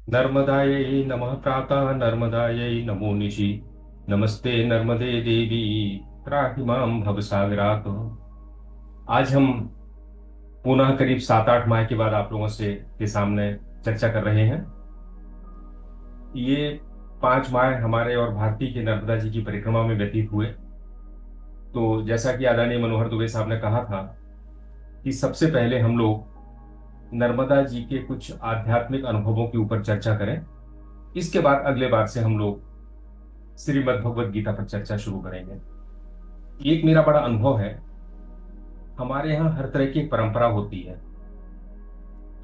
नर्मदायै नमः प्रातः नर्मदायै नमो निशि। नमस्ते नर्मदे देवी त्राहि मां भवसागरात्। आज हम पुनः करीब 7-8 माह के बाद आप लोगों से के सामने चर्चा कर रहे हैं। ये 5 माह हमारे और भारती के नर्मदा जी की परिक्रमा में व्यतीत हुए। तो जैसा कि आदरणीय मनोहर दुबे साहब ने कहा था कि सबसे पहले हम लोग नर्मदा जी के कुछ आध्यात्मिक अनुभवों के ऊपर चर्चा करें। इसके बाद अगले बार से हम लोग श्रीमद् भगवद गीता पर चर्चा शुरू करेंगे। एक मेरा बड़ा अनुभव है। हमारे यहाँ हर तरह की एक परंपरा होती है।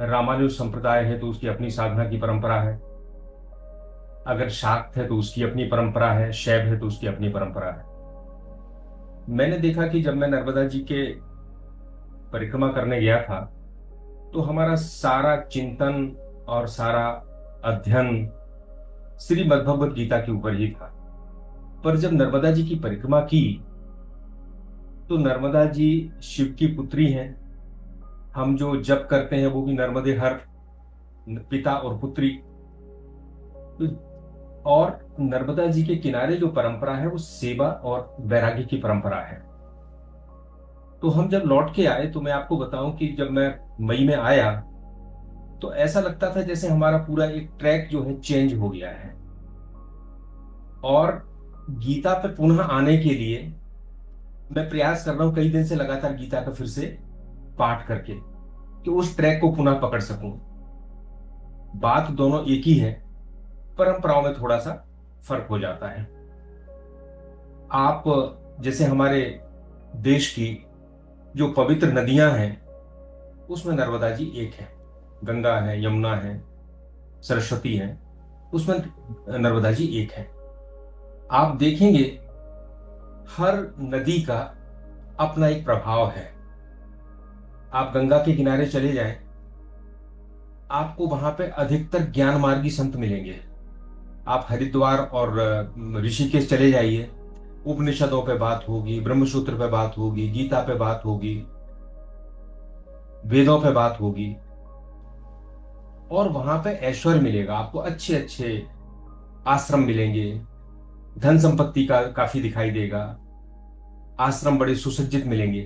रामानुज संप्रदाय है तो उसकी अपनी साधना की परंपरा है। अगर शाक्त है तो उसकी अपनी परंपरा है। शैव है तो उसकी अपनी परंपरा है। मैंने देखा कि जब मैं नर्मदा जी के परिक्रमा करने गया था तो हमारा सारा चिंतन और सारा अध्ययन श्रीमद् भगवद गीता के ऊपर ही था। पर जब नर्मदा जी की परिक्रमा की तो नर्मदा जी शिव की पुत्री हैं। हम जो जप करते हैं वो भी नर्मदे हर, पिता और पुत्री। और नर्मदा जी के किनारे जो परंपरा है वो सेवा और वैराग्य की परंपरा है। तो हम जब लौट के आए तो मैं आपको बताऊं कि जब मैं मई में आया तो ऐसा लगता था जैसे हमारा पूरा एक ट्रैक जो है चेंज हो गया है। और गीता पे पुनः आने के लिए मैं प्रयास कर रहा हूं कई दिन से लगातार गीता का फिर से पाठ करके कि उस ट्रैक को पुनः पकड़ सकूं। बात दोनों एक ही है, परंपराओं में थोड़ा सा फर्क हो जाता है। आप जैसे हमारे देश की जो पवित्र नदियां हैं उसमें नर्मदा जी एक है। गंगा है, यमुना है, सरस्वती है, उसमें नर्मदा जी एक है। आप देखेंगे हर नदी का अपना एक प्रभाव है। आप गंगा के किनारे चले जाएं, आपको वहां पे अधिकतर ज्ञान मार्गी संत मिलेंगे। आप हरिद्वार और ऋषिकेश चले जाइए, उपनिषदों पे बात होगी, ब्रह्मसूत्र पे बात होगी, गीता पे बात होगी, वेदों पे बात होगी। और वहां पे ऐश्वर्य मिलेगा आपको, अच्छे अच्छे आश्रम मिलेंगे, धन संपत्ति का काफी दिखाई देगा, आश्रम बड़े सुसज्जित मिलेंगे।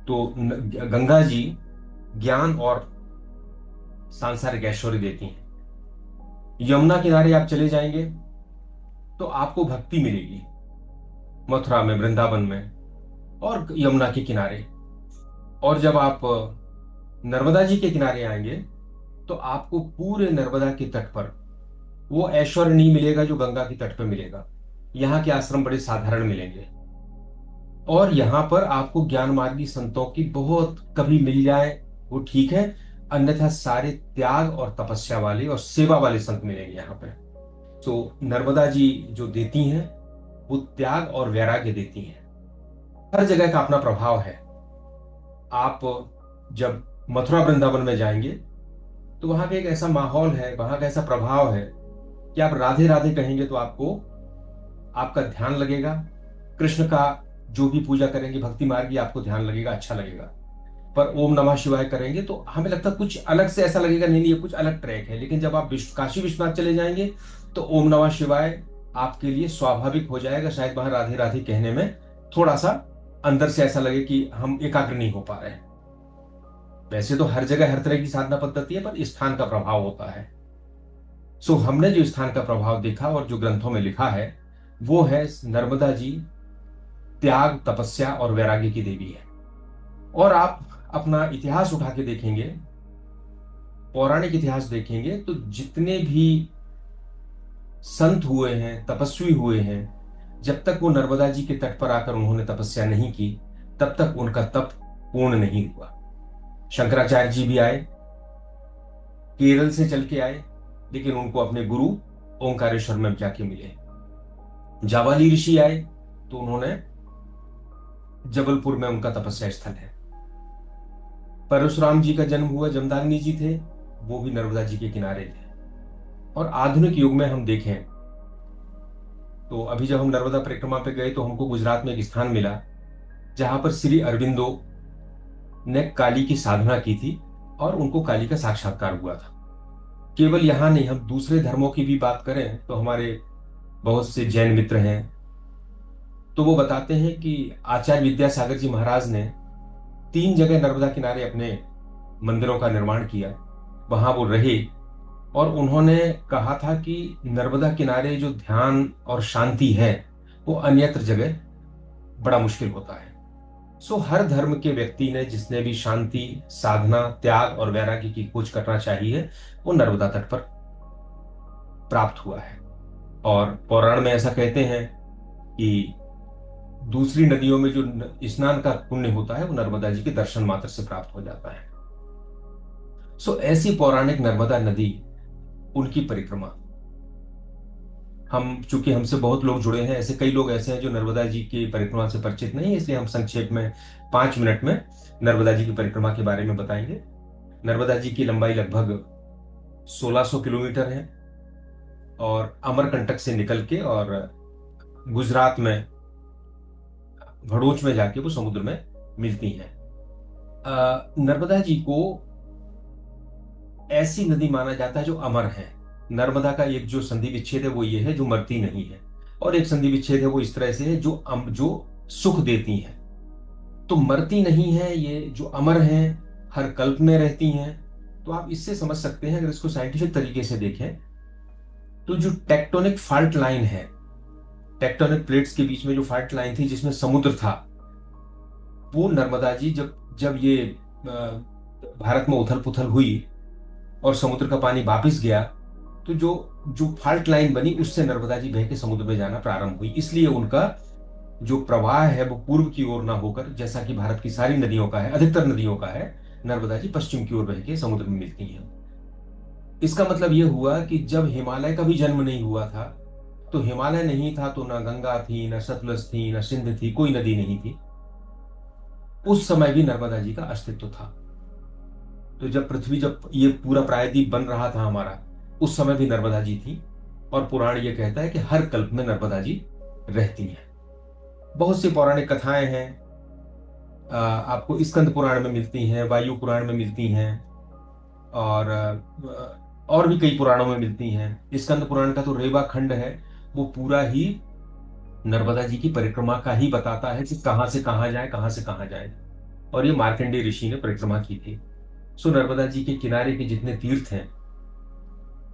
तो गंगा जी ज्ञान और सांसारिक ऐश्वर्य देती हैं। यमुना किनारे आप चले जाएंगे तो आपको भक्ति मिलेगी, मथुरा में, वृंदावन में और यमुना के किनारे। और जब आप नर्मदा जी के किनारे आएंगे तो आपको पूरे नर्मदा के तट पर वो ऐश्वर्य नहीं मिलेगा जो गंगा के तट पर मिलेगा। यहाँ के आश्रम बड़े साधारण मिलेंगे। और यहाँ पर आपको ज्ञान मार्गी संतों की बहुत कभी मिल जाए वो ठीक है, अन्यथा सारे त्याग और तपस्या वाले और सेवा वाले संत मिलेंगे यहाँ पे। तो नर्मदा जी जो देती हैं वो त्याग और वैराग्य देती हैं। हर जगह का अपना प्रभाव है। आप जब मथुरा वृंदावन में जाएंगे तो वहां का एक ऐसा माहौल है, वहां का ऐसा प्रभाव है कि आप राधे राधे कहेंगे तो आपको, आपका ध्यान लगेगा। कृष्ण का जो भी पूजा करेंगे भक्ति मार्गी, आपको ध्यान लगेगा, अच्छा लगेगा। पर ओम नमः शिवाय करेंगे तो हमें लगता है कुछ अलग से, ऐसा लगेगा नहीं नहीं ये कुछ अलग ट्रैक है। लेकिन जब आप काशी विश्वनाथ चले जाएंगे तो ओम नमः शिवाय आपके लिए स्वाभाविक हो जाएगा। शायद वहां राधे राधे कहने में थोड़ा सा अंदर से ऐसा लगे कि हम एकाग्र नहीं हो पा रहे हैं। वैसे तो हर जगह हर तरह की साधना पद्धति है, पर स्थान का प्रभाव होता है। सो हमने जो स्थान का प्रभाव देखा और जो ग्रंथों में लिखा है वो है नर्मदा जी त्याग, तपस्या और वैराग्य की देवी है। और आप अपना इतिहास उठा के देखेंगे, पौराणिक इतिहास देखेंगे तो जितने भी संत हुए हैं, तपस्वी हुए हैं, जब तक वो नर्मदा जी के तट पर आकर उन्होंने तपस्या नहीं की तब तक उनका तप पूर्ण नहीं हुआ। शंकराचार्य जी भी आए, केरल से चल के आए, लेकिन उनको अपने गुरु ओंकारेश्वर में जाके मिले। जावाली ऋषि आए तो उन्होंने, जबलपुर में उनका तपस्या स्थल है। परशुराम जी का जन्म हुआ, जमदाग्नि जी थे, वो भी नर्मदा जी के किनारे थे। और आधुनिक युग में हम देखें तो अभी जब हम नर्मदा परिक्रमा पे गए तो हमको गुजरात में एक स्थान मिला जहां पर श्री अरविंदो ने काली की साधना की थी और उनको काली का साक्षात्कार हुआ था। केवल यहाँ नहीं, हम दूसरे धर्मों की भी बात करें तो हमारे बहुत से जैन मित्र हैं, तो वो बताते हैं कि आचार्य विद्यासागर जी महाराज ने 3 जगह नर्मदा किनारे अपने मंदिरों का निर्माण किया। वहां वो रहे और उन्होंने कहा था कि नर्मदा किनारे जो ध्यान और शांति है वो अन्यत्र जगह बड़ा मुश्किल होता है। सो हर धर्म के व्यक्ति ने, जिसने भी शांति, साधना, त्याग और वैराग्य की खोज करना चाहिए, वो नर्मदा तट पर प्राप्त हुआ है। और पुराण में ऐसा कहते हैं कि दूसरी नदियों में जो स्नान का पुण्य होता है वो नर्मदा जी के दर्शन मात्र से प्राप्त हो जाता है। सो ऐसी पौराणिक नर्मदा नदी, उनकी परिक्रमा, हम चूंकि हमसे बहुत लोग जुड़े हैं, ऐसे कई लोग ऐसे हैं जो नर्मदा जी की परिक्रमा से परिचित नहीं है, इसलिए हम संक्षेप में 5 मिनट में नर्मदा जी की परिक्रमा के बारे में बताएंगे। नर्मदा जी की लंबाई लगभग 1600 किलोमीटर है और अमरकंटक से निकल के और गुजरात में भड़ोच में जाके वो समुद्र में मिलती हैं। नर्मदा जी को ऐसी नदी माना जाता है जो अमर है। नर्मदा का एक जो संधि विच्छेद है वो ये है, जो मरती नहीं है, और एक संधि विच्छेद है वो इस तरह से है जो सुख देती है। तो मरती नहीं है ये, जो अमर हैं, हर कल्प में रहती हैं। तो आप इससे समझ सकते हैं, अगर इसको साइंटिफिक तरीके से देखें, तो जो टेक्टोनिक फाल्ट लाइन है, टेक्टोनिक प्लेट्स के बीच में जो फाल्ट लाइन थी जिसमें समुद्र था, वो नर्मदा जी जब जब ये भारत में उथल पुथल हुई और समुद्र का पानी वापिस गया, तो जो जो फाल्ट लाइन बनी उससे नर्मदा जी बह के समुद्र में जाना प्रारंभ हुई। इसलिए उनका जो प्रवाह है वो पूर्व की ओर ना होकर, जैसा कि भारत की सारी नदियों का है, अधिकतर नदियों का है, नर्मदा जी पश्चिम की ओर बह के समुद्र में मिलती हैं। इसका मतलब यह हुआ कि जब हिमालय का भी जन्म नहीं हुआ था, तो हिमालय नहीं था तो ना गंगा थी, ना सतलज थी, ना सिंध थी, कोई नदी नहीं थी। उस समय भी नर्मदा जी का अस्तित्व था। तो जब ये पूरा प्रायद्वीप बन रहा था हमारा, उस समय भी नर्मदा जी थी। और पुराण ये कहता है कि हर कल्प में नर्मदा जी रहती हैं। बहुत सी पौराणिक कथाएं हैं, आपको स्कंद पुराण में मिलती हैं, वायु पुराण में मिलती हैं, और और भी कई पुराणों में मिलती हैं। स्कंद पुराण का तो रेवा खंड है, वो पूरा ही नर्मदा जी की परिक्रमा का ही बताता है कि कहाँ से कहाँ जाए, कहाँ से कहाँ जाए। और ये मार्कंडेय ऋषि ने परिक्रमा की थी। सो नर्मदा जी के किनारे के जितने तीर्थ हैं,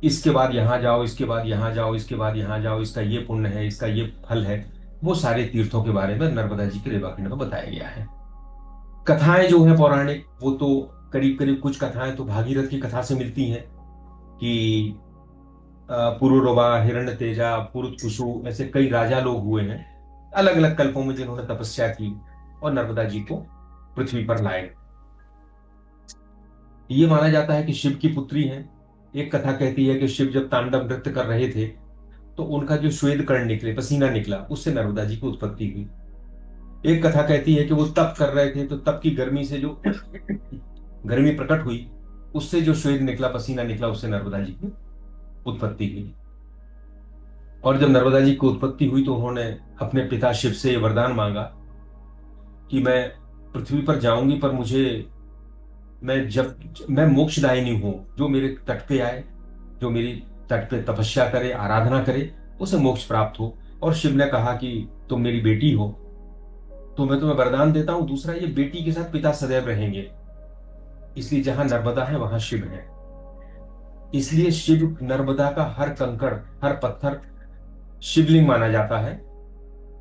इसके बाद यहाँ जाओ, इसके बाद यहाँ जाओ, इसके बाद यहाँ जाओ, इसका ये पुण्य है, इसका ये फल है, वो सारे तीर्थों के बारे में नर्मदा जी के रेवाखंड में बताया गया है। कथाएं जो है पौराणिक, वो तो करीब करीब, कुछ कथाएं तो भागीरथ की कथा से मिलती हैं कि पुरुरवा, हिरण्य तेजा, पुरुतकुशु, ऐसे कई राजा लोग हुए हैं अलग अलग कल्पों में जिन्होंने तपस्या की और नर्मदा जी को पृथ्वी पर लाए। ये माना जाता है कि शिव की पुत्री हैं। एक कथा कहती है कि शिव जब तांडव नृत्य कर रहे थे तो उनका जो श्वेत कर्ण निकले, पसीना निकला, उससे नर्मदा जी की उत्पत्ति हुई। एक कथा कहती है कि वो तप कर रहे थे तो तप की गर्मी से जो गर्मी प्रकट हुई, उससे जो श्वेत निकला, पसीना निकला, उससे नर्मदा जी की उत्पत्ति हुई। और जब नर्मदा जी की उत्पत्ति हुई तो उन्होंने अपने पिता शिव से वरदान मांगा कि मैं पृथ्वी पर जाऊंगी, पर मैं मोक्षदायिनी हूं, जो मेरे तट पे आए, जो मेरी तट पे तपस्या करे, आराधना करे, उसे मोक्ष प्राप्त हो। और शिव ने कहा कि तुम मेरी बेटी हो, तो मैं तुम्हें वरदान देता हूं, दूसरा ये बेटी के साथ पिता सदैव रहेंगे। इसलिए जहां नर्मदा है वहां शिव है। इसलिए शिव, नर्मदा का हर कंकड़, हर पत्थर शिवलिंग माना जाता है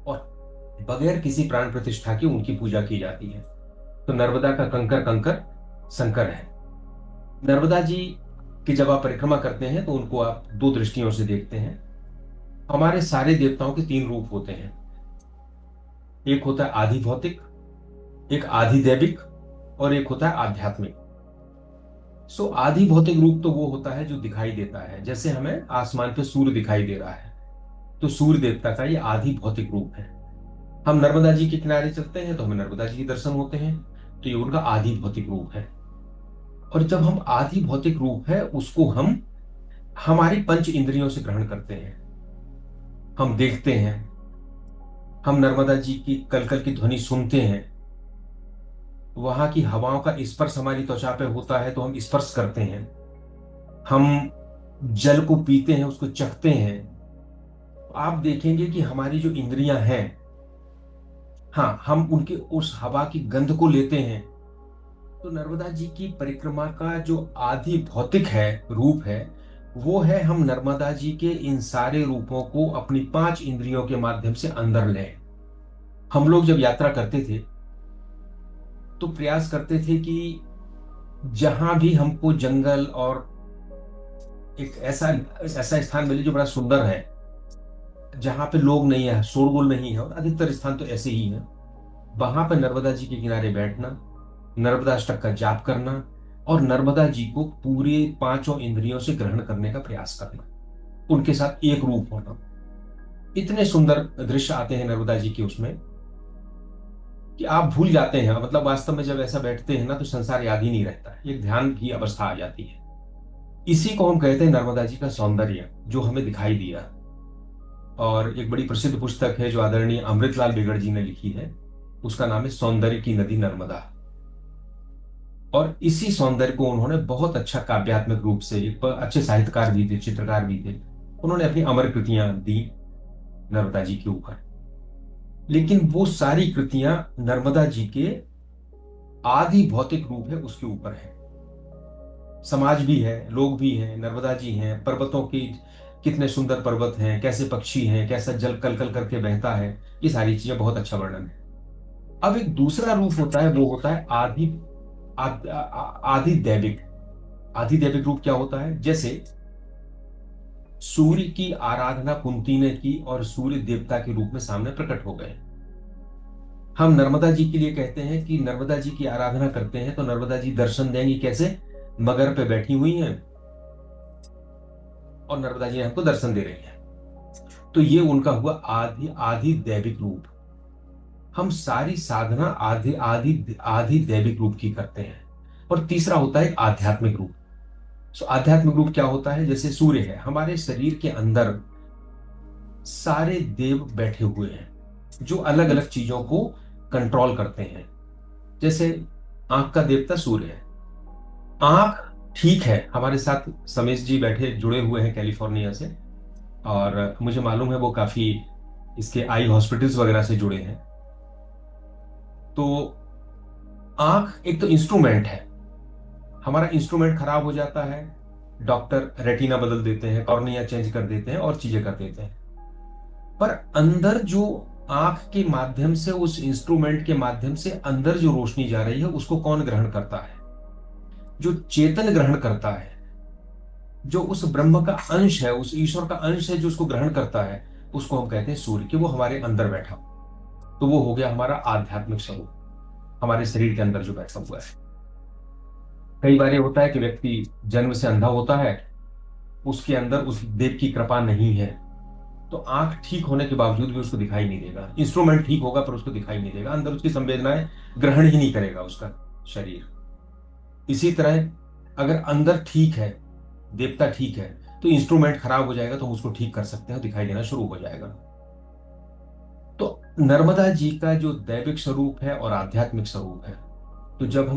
और बगैर किसी प्राण प्रतिष्ठा के उनकी पूजा की जाती है। तो नर्मदा का कंकर कंकर शंकर है। नर्मदा जी की जब आप परिक्रमा करते हैं तो उनको आप दो दृष्टियों से देखते हैं। हमारे सारे देवताओं के 3 रूप होते हैं। एक होता है आधि भौतिक, एक आधि दैविक, और एक होता है आध्यात्मिक। सो आधि भौतिक रूप तो वो होता है जो दिखाई देता है, जैसे हमें आसमान पे सूर्य दिखाई दे रहा है, तो सूर्य देवता का ये आधि भौतिक रूप है। हम नर्मदा जी के किनारे चलते हैं तो हमें नर्मदा जी के दर्शन होते हैं, तो ये उनका आधि भौतिक रूप है। और जब हम आधि भौतिक रूप है उसको हम हमारी पंच इंद्रियों से ग्रहण करते हैं, हम देखते हैं, हम नर्मदा जी की कलकल की ध्वनि सुनते हैं, वहां की हवाओं का स्पर्श हमारी त्वचा पे होता है तो हम स्पर्श करते हैं, हम जल को पीते हैं, उसको चखते हैं, तो आप देखेंगे कि हमारी जो इंद्रियां हैं, हाँ, हम उनके उस हवा की गंध को लेते हैं। तो नर्मदा जी की परिक्रमा का जो आदि भौतिक है, रूप है, वो है हम नर्मदा जी के इन सारे रूपों को अपनी 5 इंद्रियों के माध्यम से अंदर लें। हम लोग जब यात्रा करते थे तो प्रयास करते थे कि जहां भी हमको जंगल और एक ऐसा ऐसा स्थान मिले जो बड़ा सुंदर है, जहां पे लोग नहीं है, शोरगुल नहीं है, और अधिकतर स्थान तो ऐसे ही है, वहां पर नर्मदा जी के किनारे बैठना, नर्मदा अष्टक का जाप करना, और नर्मदा जी को पूरे 5 इंद्रियों से ग्रहण करने का प्रयास करना, उनके साथ एक रूप होना। इतने सुंदर दृश्य आते हैं नर्मदा जी के उसमें कि आप भूल जाते हैं, मतलब वास्तव में जब ऐसा बैठते हैं ना तो संसार याद ही नहीं रहता है, एक ध्यान की अवस्था आ जाती है। इसी को हम कहते हैं नर्मदा जी का सौंदर्य जो हमें दिखाई दिया। और एक बड़ी प्रसिद्ध पुस्तक है जो आदरणीय अमृतलाल बिगड़ जी ने लिखी है, उसका नाम है सौंदर्य की नदी नर्मदा। और इसी सौंदर्य को उन्होंने बहुत अच्छा काव्यात्मक रूप से, एक अच्छे साहित्यकार भी थे, चित्रकार भी थे, उन्होंने अपनी अमर कृतियां दी नर्मदा जी के ऊपर। लेकिन वो सारी कृतियां नर्मदा जी के आदि भौतिक रूप है उसके ऊपर है। समाज भी है, लोग भी हैं, नर्मदा जी हैं, पर्वतों की कितने सुंदर पर्वत हैं, कैसे पक्षी हैं, कैसा जल कल कल करके बहता है, ये सारी चीजें बहुत अच्छा वर्णन है। अब एक दूसरा रूप होता है, वो होता है आदि दैविक। आदि दैविक रूप क्या होता है? जैसे सूर्य की आराधना कुंती ने की और सूर्य देवता के रूप में सामने प्रकट हो गए। हम नर्मदा जी के लिए कहते हैं कि नर्मदा जी की आराधना करते हैं तो नर्मदा जी दर्शन देंगी कैसे? मगर पे बैठी हुई हैं और नर्मदा जी हमको दर्शन दे रही हैं। तो ये उनका हुआ आदि आदि दैविक रूप। हम सारी साधना आदि आदि आदि दैविक रूप की करते हैं। और तीसरा होता है आध्यात्मिक रूप। सो आध्यात्मिक रूप क्या होता है? जैसे सूर्य है, हमारे शरीर के अंदर सारे देव बैठे हुए हैं जो अलग अलग चीजों को कंट्रोल करते हैं। जैसे आंख का देवता सूर्य है। आंख ठीक है, हमारे साथ समेश जी बैठे जुड़े हुए हैं कैलिफोर्निया से, और मुझे मालूम है वो काफी इसके आई हॉस्पिटल्स वगैरह से जुड़े हैं। तो आंख एक तो इंस्ट्रूमेंट है, हमारा इंस्ट्रूमेंट खराब हो जाता है, डॉक्टर रेटिना बदल देते हैं, कॉर्निया चेंज कर देते हैं और चीजें कर देते हैं। पर अंदर जो आंख के माध्यम से, उस इंस्ट्रूमेंट के माध्यम से अंदर जो रोशनी जा रही है उसको कौन ग्रहण करता है? जो चेतन ग्रहण करता है, जो उस ब्रह्म का अंश है, उस ईश्वर का अंश है जो उसको ग्रहण करता है, उसको हम कहते हैं सूर्य, कि वो हमारे अंदर बैठा। तो वो हो गया हमारा आध्यात्मिक स्वरूप, हमारे शरीर के अंदर जो बैठा हुआ है। कई बार ये होता है कि व्यक्ति जन्म से अंधा होता है, उसके अंदर उस देव की कृपा नहीं है, तो आंख ठीक होने के बावजूद भी उसको दिखाई नहीं देगा, इंस्ट्रूमेंट ठीक होगा पर उसको दिखाई नहीं देगा, अंदर उसकी संवेदनाएं ग्रहण ही नहीं करेगा उसका शरीर। इसी तरह अगर अंदर ठीक है, देवता ठीक है, तो इंस्ट्रूमेंट खराब हो जाएगा तो हम उसको ठीक कर सकते हैं, दिखाई देना शुरू हो जाएगा। तो नर्मदा जी का जो दैविक स्वरूप है और आध्यात्मिक स्वरूप है, तो जब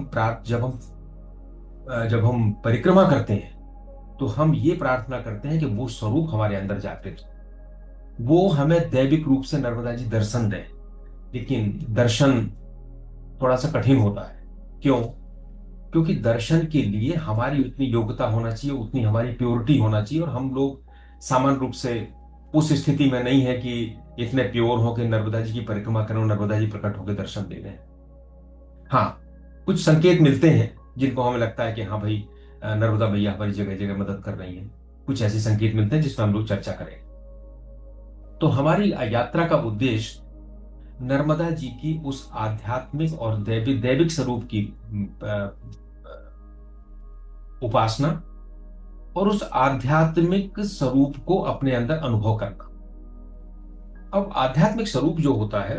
हम परिक्रमा करते हैं तो हम ये प्रार्थना करते हैं कि वो स्वरूप हमारे अंदर जागृत हो, वो हमें दैविक रूप से नर्मदा जी दर्शन दें। लेकिन दर्शन थोड़ा सा कठिन होता है। क्यों? क्योंकि दर्शन के लिए हमारी उतनी योग्यता होना चाहिए, उतनी हमारी प्योरिटी होना चाहिए, और हम लोग सामान्य रूप से उस स्थिति में नहीं है कि इतने प्योर हो कि नर्मदा जी की परिक्रमा करें और नर्मदा जी प्रकट होकर दर्शन दे दें। हाँ, कुछ संकेत मिलते हैं जिनको हमें लगता है कि हाँ भाई, नर्मदा मैया हमारी जगह जगह मदद कर रही है। कुछ ऐसे संकेत मिलते हैं जिसमें हम लोग चर्चा करें। तो हमारी यात्रा का उद्देश्य नर्मदा जी की उस आध्यात्मिक और दैविक स्वरूप की उपासना और उस आध्यात्मिक स्वरूप को अपने अंदर अनुभव करना। अब आध्यात्मिक स्वरूप जो होता है,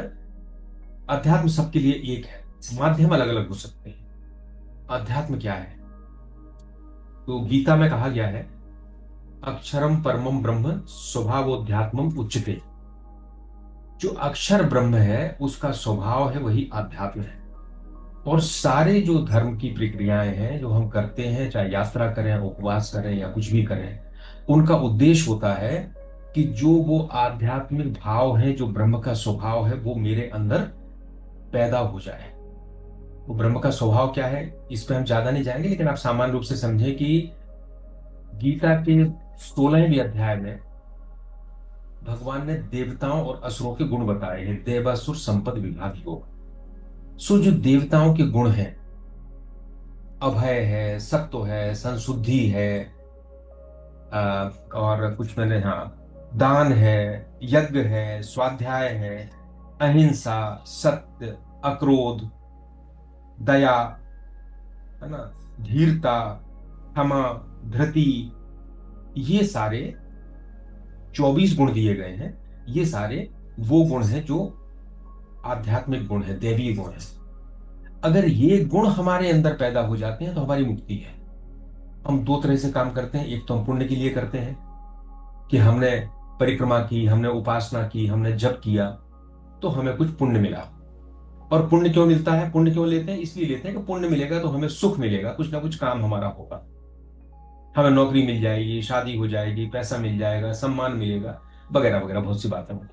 अध्यात्म सबके लिए एक है, माध्यम अलग अलग हो सकते हैं। अध्यात्म क्या है? तो गीता में कहा गया है, अक्षरम परमम ब्रह्म स्वभावोध्यात्मम उच्यते। जो अक्षर ब्रह्म है उसका स्वभाव है वही आध्यात्म है। और सारे जो धर्म की प्रक्रियाएं हैं जो हम करते हैं, चाहे यात्रा करें, उपवास करें या कुछ भी करें, उनका उद्देश्य होता है कि जो वो आध्यात्मिक भाव है, जो ब्रह्म का स्वभाव है, वो मेरे अंदर पैदा हो जाए। वो ब्रह्म का स्वभाव क्या है, इस पे हम ज्यादा नहीं जाएंगे, लेकिन आप सामान्य रूप से समझें कि गीता के 16वें अध्याय में भगवान ने देवताओं और असुरों के गुण बताए हैं। देवासुर संपद विभाग योग। सो जो देवताओं के गुण हैं, अभय है, सत्व है, संशुद्धि है, और कुछ मैंने, हाँ, दान है, यज्ञ है, स्वाध्याय है, अहिंसा, सत्य, अक्रोध, दया, है ना, धीरता, क्षमा, धृति, ये सारे 24 गुण दिए गए हैं। ये सारे वो गुण हैं जो आध्यात्मिक गुण है, दैवीय गुण है। अगर ये गुण हमारे अंदर पैदा हो जाते हैं तो हमारी मुक्ति है। हम दो तरह से काम करते हैं। एक तो हम पुण्य के लिए करते हैं कि हमने परिक्रमा की, हमने उपासना की, हमने जप किया, तो हमें कुछ पुण्य मिला। और पुण्य क्यों मिलता है, पुण्य क्यों लेते हैं, इसलिए लेते हैं कि पुण्य मिलेगा तो हमें सुख मिलेगा, कुछ ना कुछ काम हमारा होगा, हमें नौकरी मिल जाएगी, शादी हो जाएगी, पैसा मिल जाएगा, सम्मान मिलेगा, वगैरह वगैरह, बहुत सी बातें होती।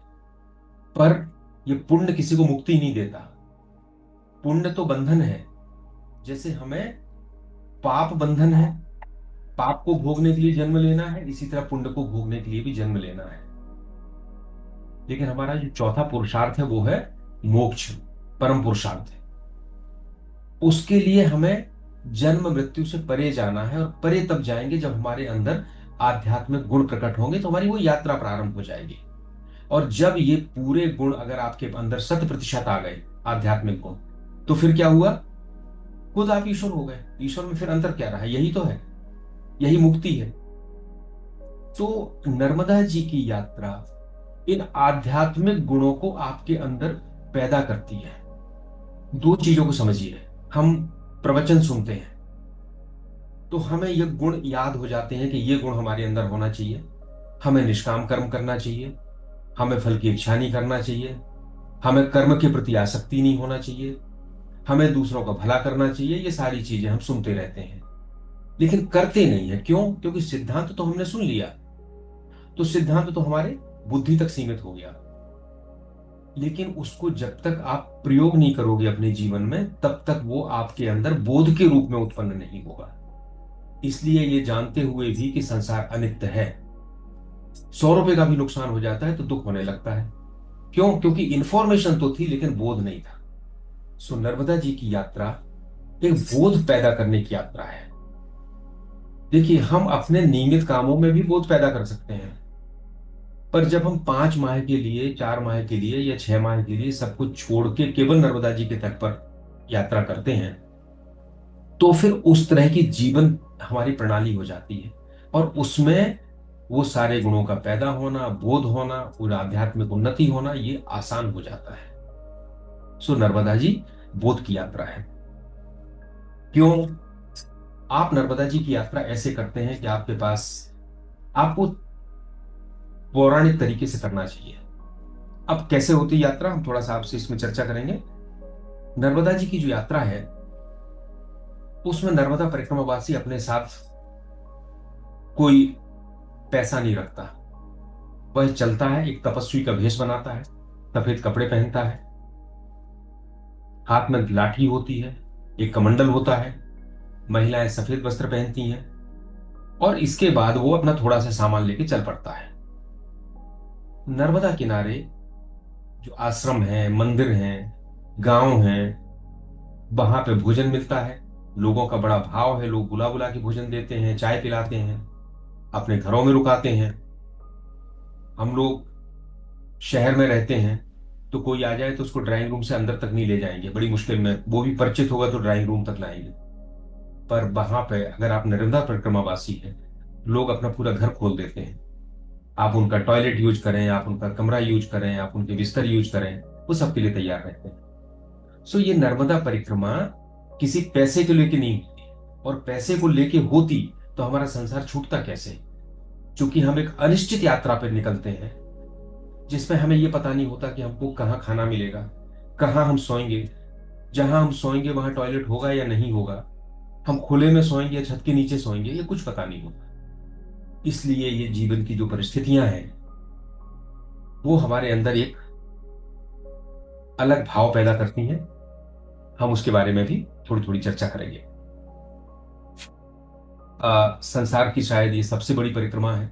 पर ये पुण्य किसी को मुक्ति नहीं देता। पुण्य तो बंधन है। जैसे हमें पाप बंधन है, पाप को भोगने के लिए जन्म लेना है, इसी तरह पुण्य को भोगने के लिए भी जन्म लेना है। लेकिन हमारा जो चौथा पुरुषार्थ है वो है मोक्ष, परम पुरुषार्थ है। उसके लिए हमें जन्म मृत्यु से परे जाना है, और परे तब जाएंगे जब हमारे अंदर आध्यात्मिक गुण प्रकट होंगे, तो हमारी वो यात्रा प्रारंभ हो जाएगी। और जब ये पूरे गुण अगर आपके अंदर 100% आ गए, आध्यात्मिक गुण, तो फिर क्या हुआ, खुद आप ईश्वर हो गए। ईश्वर में फिर अंतर क्या रहा, यही तो है, यही मुक्ति है। तो नर्मदा जी की यात्रा इन आध्यात्मिक गुणों को आपके अंदर पैदा करती है। दो चीजों को समझिए। हम प्रवचन सुनते हैं तो हमें ये गुण याद हो जाते हैं कि ये गुण हमारे अंदर होना चाहिए। हमें निष्काम कर्म करना चाहिए, हमें फल की इच्छा नहीं करना चाहिए, हमें कर्म के प्रति आसक्ति नहीं होना चाहिए, हमें दूसरों का भला करना चाहिए। ये सारी चीजें हम सुनते रहते हैं लेकिन करते नहीं है। क्यों? क्योंकि सिद्धांत तो हमने सुन लिया, तो सिद्धांत तो हमारे बुद्धि तक सीमित हो गया, लेकिन उसको जब तक आप प्रयोग नहीं करोगे अपने जीवन में, तब तक वो आपके अंदर बोध के रूप में उत्पन्न नहीं होगा। इसलिए ये जानते हुए भी कि संसार अनित्य है, 100 रुपए का भी नुकसान हो जाता है तो दुख होने लगता है। क्यों? क्योंकि इंफॉर्मेशन तो थी लेकिन बोध नहीं था। सो नर्मदा जी की यात्रा एक बोध पैदा करने की यात्रा है। देखिए, हम अपने नियमित कामों में भी बोध पैदा कर सकते हैं, पर जब हम 5 माह के लिए, 4 माह के लिए या 6 माह के लिए सब कुछ छोड़ के केवल नर्मदा जी के तट पर यात्रा करते हैं, तो फिर उस तरह की जीवन हमारी प्रणाली हो जाती है, और उसमें वो सारे गुणों का पैदा होना, बोध होना और आध्यात्मिक उन्नति होना, ये आसान हो जाता है। सो नर्मदा जी बोध की यात्रा है। क्यों? आप नर्मदा जी की यात्रा ऐसे करते हैं कि आपके पास, आपको पौराणिक तरीके से करना चाहिए। अब कैसे होती है यात्रा, हम थोड़ा सा आपसे इसमें चर्चा करेंगे। नर्मदा जी की जो यात्रा है, उसमें नर्मदा परिक्रमावासी अपने साथ कोई पैसा नहीं रखता। वह चलता है, एक तपस्वी का भेष बनाता है, सफेद कपड़े पहनता है, हाथ में लाठी होती है, एक कमंडल होता है, महिलाएं सफेद वस्त्र पहनती हैं, और इसके बाद वो अपना थोड़ा सा सामान लेके चल पड़ता है। नर्मदा किनारे जो आश्रम है, मंदिर हैं, गांव हैं, वहां पे भोजन मिलता है। लोगों का बड़ा भाव है, लोग बुला बुला के भोजन देते हैं, चाय पिलाते हैं, अपने घरों में रुकाते हैं। हम लोग शहर में रहते हैं तो कोई आ जाए तो उसको ड्राइंग रूम से अंदर तक नहीं ले जाएंगे, बड़ी मुश्किल में, वो भी परिचित होगा तो ड्राइंग रूम तक लाएंगे। पर वहां पे अगर आप नर्मदा परिक्रमावासी हैं, लोग अपना पूरा घर खोल देते हैं। आप उनका टॉयलेट यूज करें, आप उनका कमरा यूज करें, आप उनके बिस्तर यूज करें, वो सबके लिए तैयार रहते हैं। सो ये नर्मदा परिक्रमा किसी पैसे के लेके नहीं होती, और पैसे को लेके होती तो हमारा संसार छूटता कैसे? क्योंकि हम एक अनिश्चित यात्रा पर निकलते हैं, जिसमें हमें यह पता नहीं होता कि हमको कहाँ खाना मिलेगा, कहाँ हम सोएंगे, जहां हम सोएंगे वहां टॉयलेट होगा या नहीं होगा, हम खुले में सोएंगे या छत के नीचे सोएंगे, ये कुछ पता नहीं होता। इसलिए ये जीवन की जो परिस्थितियां हैं वो हमारे अंदर एक अलग भाव पैदा करती हैं। हम उसके बारे में भी थोड़ी थोड़ी चर्चा करेंगे। संसार की शायद ये सबसे बड़ी परिक्रमा है,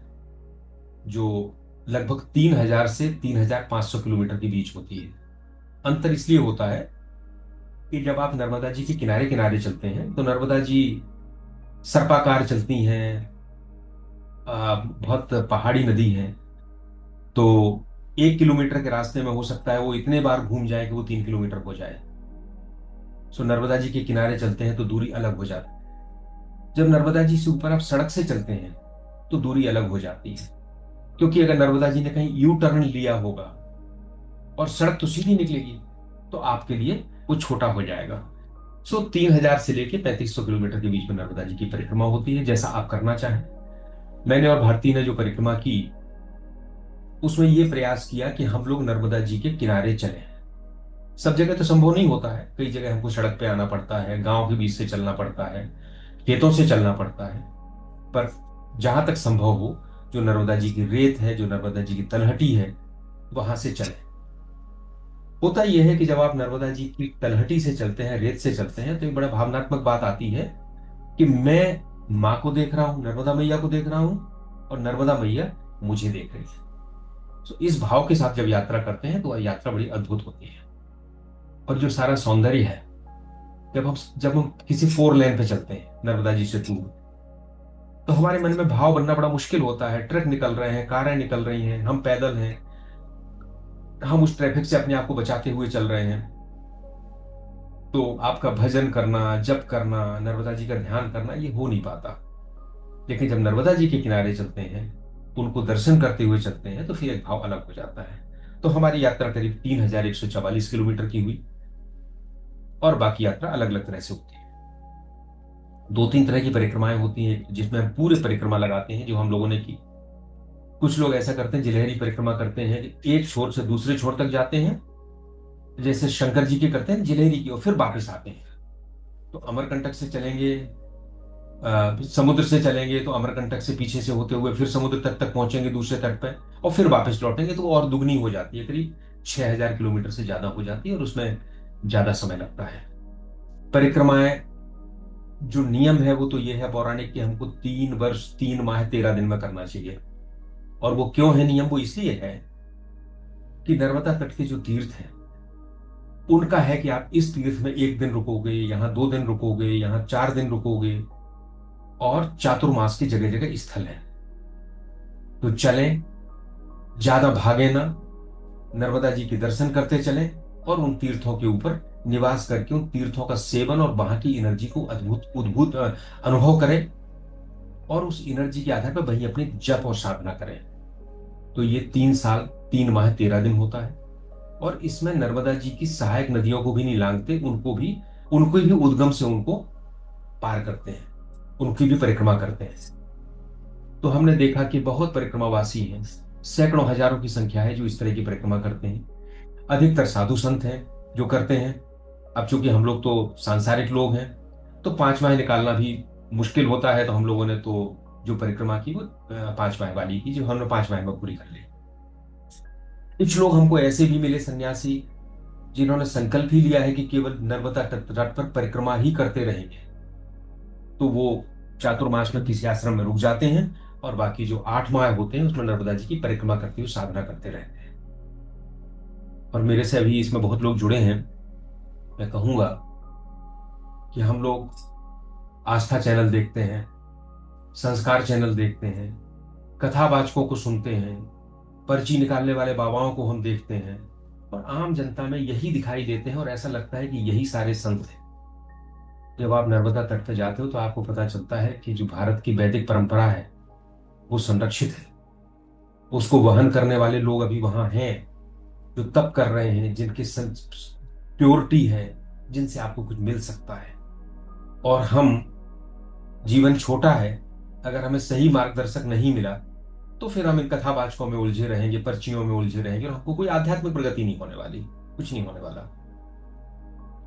जो लगभग 3,000 से 3,500 किलोमीटर के बीच होती है। अंतर इसलिए होता है कि जब आप नर्मदा जी के किनारे किनारे चलते हैं तो नर्मदा जी सर्पाकार चलती हैं। बहुत पहाड़ी नदी है, तो 1 किलोमीटर के रास्ते में हो सकता है वो इतने बार घूम जाए कि वो 3 किलोमीटर हो जाए। सो नर्मदा जी के किनारे चलते हैं तो दूरी अलग हो जाती है। जब नर्मदा जी से ऊपर आप सड़क से चलते हैं तो दूरी अलग हो जाती है, क्योंकि अगर नर्मदा जी ने कहीं यू टर्न लिया होगा और सड़क तो सीधी निकलेगी तो आपके लिए वो छोटा हो जाएगा। सो 3,000 से लेके 3,500 किलोमीटर के बीच में नर्मदा जी की परिक्रमा होती है, जैसा आप करना चाहें। मैंने और भारती ने जो परिक्रमा की उसमें यह प्रयास किया कि हम लोग नर्मदा जी के किनारे चलें। सब जगह तो संभव नहीं होता है, कई जगह हमको सड़क पे आना पड़ता है, गांव के बीच से चलना पड़ता है, खेतों से चलना पड़ता है। पर जहां तक संभव हो, जो नर्मदा जी की रेत है, जो नर्मदा जी की तलहटी है, वहां से चलें। होता यह है कि जब आप नर्मदा जी की तलहटी से चलते हैं, रेत से चलते हैं, तो एक बड़ा भावनात्मक बात आती है कि मैं माँ को देख रहा हूं, नर्मदा मैया को देख रहा हूं, और नर्मदा मैया मुझे देख रही है। तो इस भाव के साथ जब यात्रा करते हैं तो यात्रा बड़ी अद्भुत होती है। और जो सारा सौंदर्य है, जब हम किसी 4 लेन पे चलते हैं नर्मदा जी से दूर, तो हमारे मन में भाव बनना बड़ा मुश्किल होता है। ट्रक निकल रहे हैं, कारें निकल रही हैं, हम पैदल हैं, हम उस ट्रैफिक से अपने आप को बचाते हुए चल रहे हैं। तो आपका भजन करना, जप करना, नर्मदा जी का ध्यान करना, ये हो नहीं पाता। लेकिन जब नर्मदा जी के किनारे चलते हैं, उनको दर्शन करते हुए चलते हैं, तो फिर एक भाव अलग हो जाता है। तो हमारी यात्रा करीब 3,144 किलोमीटर की हुई, और बाकी यात्रा अलग अलग तरह से होती है। 2-3 तरह की परिक्रमाएं होती हैं जिसमें हम पूरे परिक्रमा लगाते हैं, जो हम लोगों ने की। कुछ लोग ऐसा करते हैं, जिलहरी परिक्रमा करते हैं, एक छोर से दूसरे छोर तक जाते हैं, जैसे शंकर जी के करते हैं जिलहरी की, और फिर वापस आते हैं। तो अमरकंटक से चलेंगे, समुद्र से चलेंगे तो अमरकंटक से पीछे से होते हुए फिर समुद्र तक तक पहुंचेंगे दूसरे तट पे, और फिर वापस लौटेंगे, तो वो और दुगनी हो जाती है, करीब 6,000 किलोमीटर से ज्यादा हो जाती है, और उसमें ज्यादा समय लगता है। परिक्रमाएं जो नियम है वो तो ये है पौराणिक, कि हमको 3 वर्ष 3 माह 13 दिन में करना चाहिए। और वो क्यों है नियम? वो इसलिए है कि नर्मदा तट के जो तीर्थ हैं, उनका है कि आप इस तीर्थ में 1 दिन रुकोगे, यहाँ 2 दिन रुकोगे, यहाँ 4 दिन रुकोगे, और चातुर्मास की जगह जगह स्थल है। तो चलें, ज्यादा भागे ना, नर्मदा जी के दर्शन करते चलें, और उन तीर्थों के ऊपर निवास करके उन तीर्थों का सेवन और वहां की एनर्जी को अद्भुत अद्भुत अनुभव करें, और उस एनर्जी के आधार पर वहीं अपनी जप और साधना करें। तो ये 3 साल 3 माह 13 दिन होता है। और इसमें नर्मदा जी की सहायक नदियों को भी नहीं लांघते, उनको भी उद्गम से उनको पार करते हैं, उनकी भी परिक्रमा करते हैं। तो हमने देखा कि बहुत परिक्रमावासी हैं, सैकड़ों हजारों की संख्या है जो इस तरह की परिक्रमा करते हैं। अधिकतर साधु संत हैं जो करते हैं। अब चूंकि हम लोग तो सांसारिक लोग हैं, तो 5 माह निकालना भी मुश्किल होता है, तो हम लोगों ने तो जो परिक्रमा की वो 5 माह वाली की, जो हमने 5 माह में पूरी कर ली। कुछ लोग हमको ऐसे भी मिले, सन्यासी, जिन्होंने संकल्प ही लिया है कि केवल नर्मदा तट पर परिक्रमा ही करते रहेंगे। तो वो चातुर्मास में किसी आश्रम में रुक जाते हैं, और बाकी जो 8 माह होते हैं उसमें नर्मदा जी की परिक्रमा करते हुए साधना करते रहते हैं। और मेरे से अभी इसमें बहुत लोग जुड़े हैं। मैं कहूंगा कि हम लोग आस्था चैनल देखते हैं, संस्कार चैनल देखते हैं, कथावाचकों को सुनते हैं, पर्ची निकालने वाले बाबाओं को हम देखते हैं, और आम जनता में यही दिखाई देते हैं, और ऐसा लगता है कि यही सारे संत हैं। जब आप नर्मदा तट पर जाते हो तो आपको पता चलता है कि जो भारत की वैदिक परंपरा है वो संरक्षित है। उसको वहन करने वाले लोग अभी वहां हैं, जो तप कर रहे हैं, जिनकी प्योरिटी है, जिनसे आपको कुछ मिल सकता है। और हम, जीवन छोटा है, अगर हमें सही मार्गदर्शक नहीं मिला तो फिर हम इन कथावाचकों में उलझे रहेंगे, पर्चियों में उलझे रहेंगे, और हमको कोई आध्यात्मिक प्रगति नहीं होने वाली, कुछ नहीं होने वाला।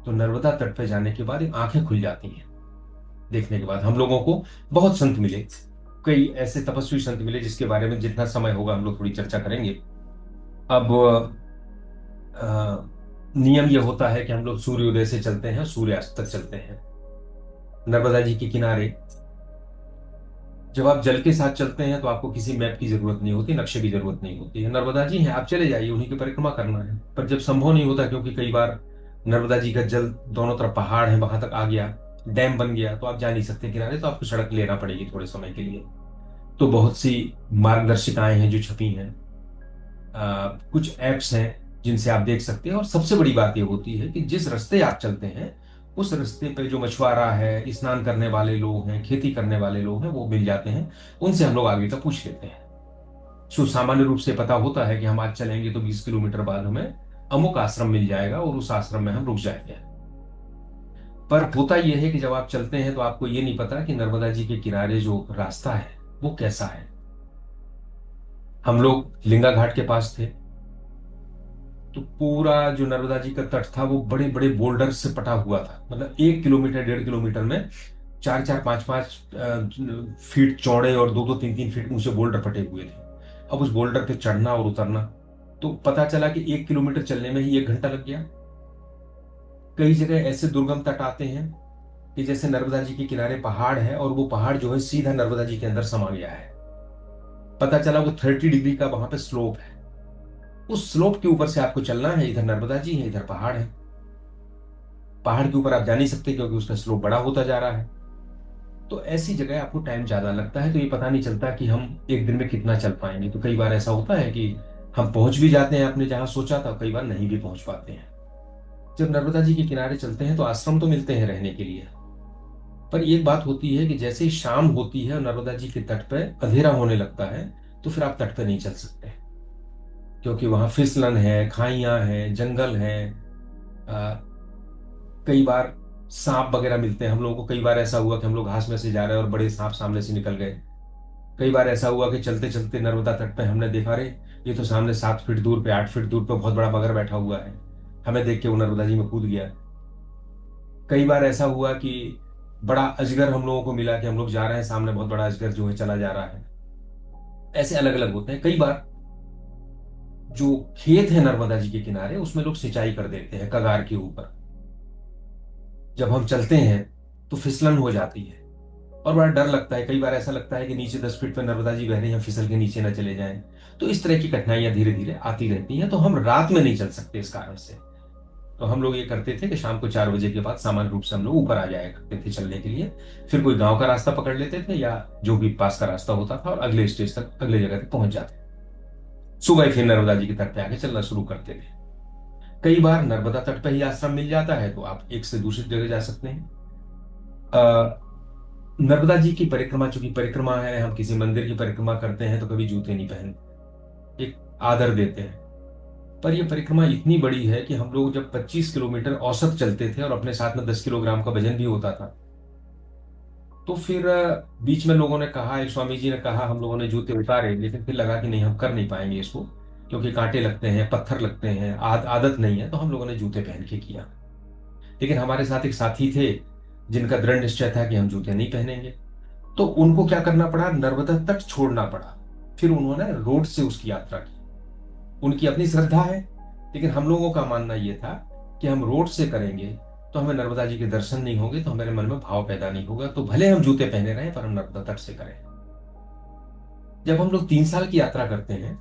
तो नर्मदा तट पे जाने के बाद एक आंखें खुल जाती हैं। देखने के बाद हम लोगों को बहुत संत मिले, कई ऐसे तपस्वी संत मिले जिसके बारे में जितना समय होगा हम लोग थोड़ी चर्चा करेंगे। अब नियम ये होता है कि हम लोग सूर्योदय से चलते हैं, सूर्यास्त तक चलते हैं नर्मदा जी के किनारे। जब आप जल के साथ चलते हैं तो आपको किसी मैप की जरूरत नहीं होती, नक्शे की जरूरत नहीं होती है। नर्मदा जी हैं, आप चले जाइए, उन्हीं की परिक्रमा करना है। पर जब संभव नहीं होता, क्योंकि कई बार नर्मदा जी का जल दोनों तरफ पहाड़ है, वहां तक आ गया, डैम बन गया, तो आप जा नहीं सकते किनारे, तो आपको सड़क लेना पड़ेगी थोड़े समय के लिए। तो बहुत सी मार्गदर्शिकाएं हैं जो छपी हैं, कुछ ऐप्स हैं जिनसे आप देख सकते हैं। और सबसे बड़ी बात यह होती है कि जिस रास्ते आप चलते हैं उस रास्ते पे जो मछुआरा है, स्नान करने वाले लोग हैं, खेती करने वाले लोग हैं, वो मिल जाते हैं। उनसे हम लोग आगे का पूछ लेते हैं। सो सामान्य रूप से पता होता है कि हम आज चलेंगे तो 20 किलोमीटर बाद हमें अमुक आश्रम मिल जाएगा और उस आश्रम में हम रुक जाएंगे। पर होता यह है कि जब आप चलते हैं तो आपको ये नहीं पता कि नर्मदा जी के किनारे जो रास्ता है वो कैसा है। हम लोग लिंगा घाट के पास थे, तो पूरा जो नर्मदा जी का तट था वो बड़े बड़े बोल्डर से पटा हुआ था। मतलब 1 किलोमीटर 1.5 किलोमीटर में 4-4 5-5 फीट चौड़े और 2-2 3-3 फीट ऊंचे बोल्डर पटे हुए थे। अब उस बोल्डर पे चढ़ना और उतरना, तो पता चला कि 1 किलोमीटर चलने में ही 1 घंटा लग गया। कई जगह ऐसे दुर्गम तट आते हैं कि जैसे नर्मदा जी के किनारे पहाड़ है और वो पहाड़ जो है सीधा नर्मदा जी के अंदर समा गया है। पता चला वो 30 डिग्री का वहां पे स्लोप है। उस स्लोप के ऊपर से आपको चलना है, इधर नर्मदा जी है, इधर पहाड़ है। पहाड़ के ऊपर आप जा नहीं सकते क्योंकि उसका स्लोप बड़ा होता जा रहा है। तो ऐसी जगह आपको टाइम ज्यादा लगता है, तो ये पता नहीं चलता कि हम एक दिन में कितना चल पाएंगे। तो कई बार ऐसा होता है कि हम पहुंच भी जाते हैं आपने जहां सोचा था, कई बार नहीं भी पहुंच पाते हैं। जब नर्मदा जी के किनारे चलते हैं तो आश्रम तो मिलते हैं रहने के लिए, पर एक बात होती है कि जैसे ही शाम होती है और नर्मदा जी के तट पर अंधेरा होने लगता है, तो फिर आप तट पर नहीं चल सकते, क्योंकि वहां फिसलन है, खाइयां हैं, जंगल है। कई बार सांप वगैरह मिलते हैं हम लोगों को। कई बार ऐसा हुआ कि हम लोग घास में से जा रहे हैं और बड़े सांप सामने से निकल गए। कई बार ऐसा हुआ कि चलते चलते नर्मदा तट पे हमने देखा, रे ये तो सामने 7 फीट दूर पे, 8 फीट दूर पे बहुत बड़ा मगर बैठा हुआ है। हमें देख के वो नर्मदा जी में कूद गया। कई बार ऐसा हुआ कि बड़ा अजगर हम लोगों को मिला, कि हम लोग जा रहे हैं, सामने बहुत बड़ा अजगर जो है चला जा रहा है। ऐसे अलग अलग होते हैं। कई बार जो खेत है नर्मदा जी के किनारे, उसमें लोग सिंचाई कर देते हैं कगार के ऊपर। जब हम चलते हैं तो फिसलन हो जाती है और बड़ा डर लगता है। कई बार ऐसा लगता है कि नीचे 10 फीट पर नर्मदा जी बह रही हैं, फिसल के नीचे न चले जाएं। तो इस तरह की कठिनाइयां धीरे धीरे आती रहती हैं। तो हम रात में नहीं चल सकते इस कारण से। तो हम लोग ये करते थे कि शाम को 4 बजे के बाद सामान्य रूप से हम लोग ऊपर आ जाया करते थे चलने के लिए। फिर कोई गांव का रास्ता पकड़ लेते थे या जो भी पास का रास्ता होता था, और अगले स्टेज तक, अगले जगह तक पहुंच जाते। सुबह फिर नर्मदा जी के तट पे आके चलना शुरू करते थे। कई बार नर्मदा तट पे ही आश्रम मिल जाता है, तो आप एक से दूसरी जगह जा सकते हैं। नर्मदा जी की परिक्रमा, चूंकि परिक्रमा है, हम किसी मंदिर की परिक्रमा करते हैं तो कभी जूते नहीं पहनते, एक आदर देते हैं। पर यह परिक्रमा इतनी बड़ी है कि हम लोग जब 25 किलोमीटर औसत चलते थे और अपने साथ में 10 किलोग्राम का वजन भी होता था, तो फिर बीच में लोगों ने कहा, एक स्वामी जी ने कहा, हम लोगों ने जूते उतारे, लेकिन फिर लगा कि नहीं, हम कर नहीं पाएंगे इसको, क्योंकि कांटे लगते हैं, पत्थर लगते हैं, आदत नहीं है। तो हम लोगों ने जूते पहन के किया। लेकिन हमारे साथ एक साथी थे जिनका दृढ़ निश्चय था कि हम जूते नहीं पहनेंगे। तो उनको क्या करना पड़ा, नर्मदा तट छोड़ना पड़ा। फिर उन्होंने रोड से उसकी यात्रा की। उनकी अपनी श्रद्धा है, लेकिन हम लोगों का मानना यह था कि हम रोड से करेंगे तो हमें नर्मदा जी के दर्शन नहीं होंगे, तो हमारे मन में भाव पैदा नहीं होगा, तो भले हम जूते पहने रहे पर हम नर्मदा तट से करें। जब हम लोग 3 साल की यात्रा करते हैं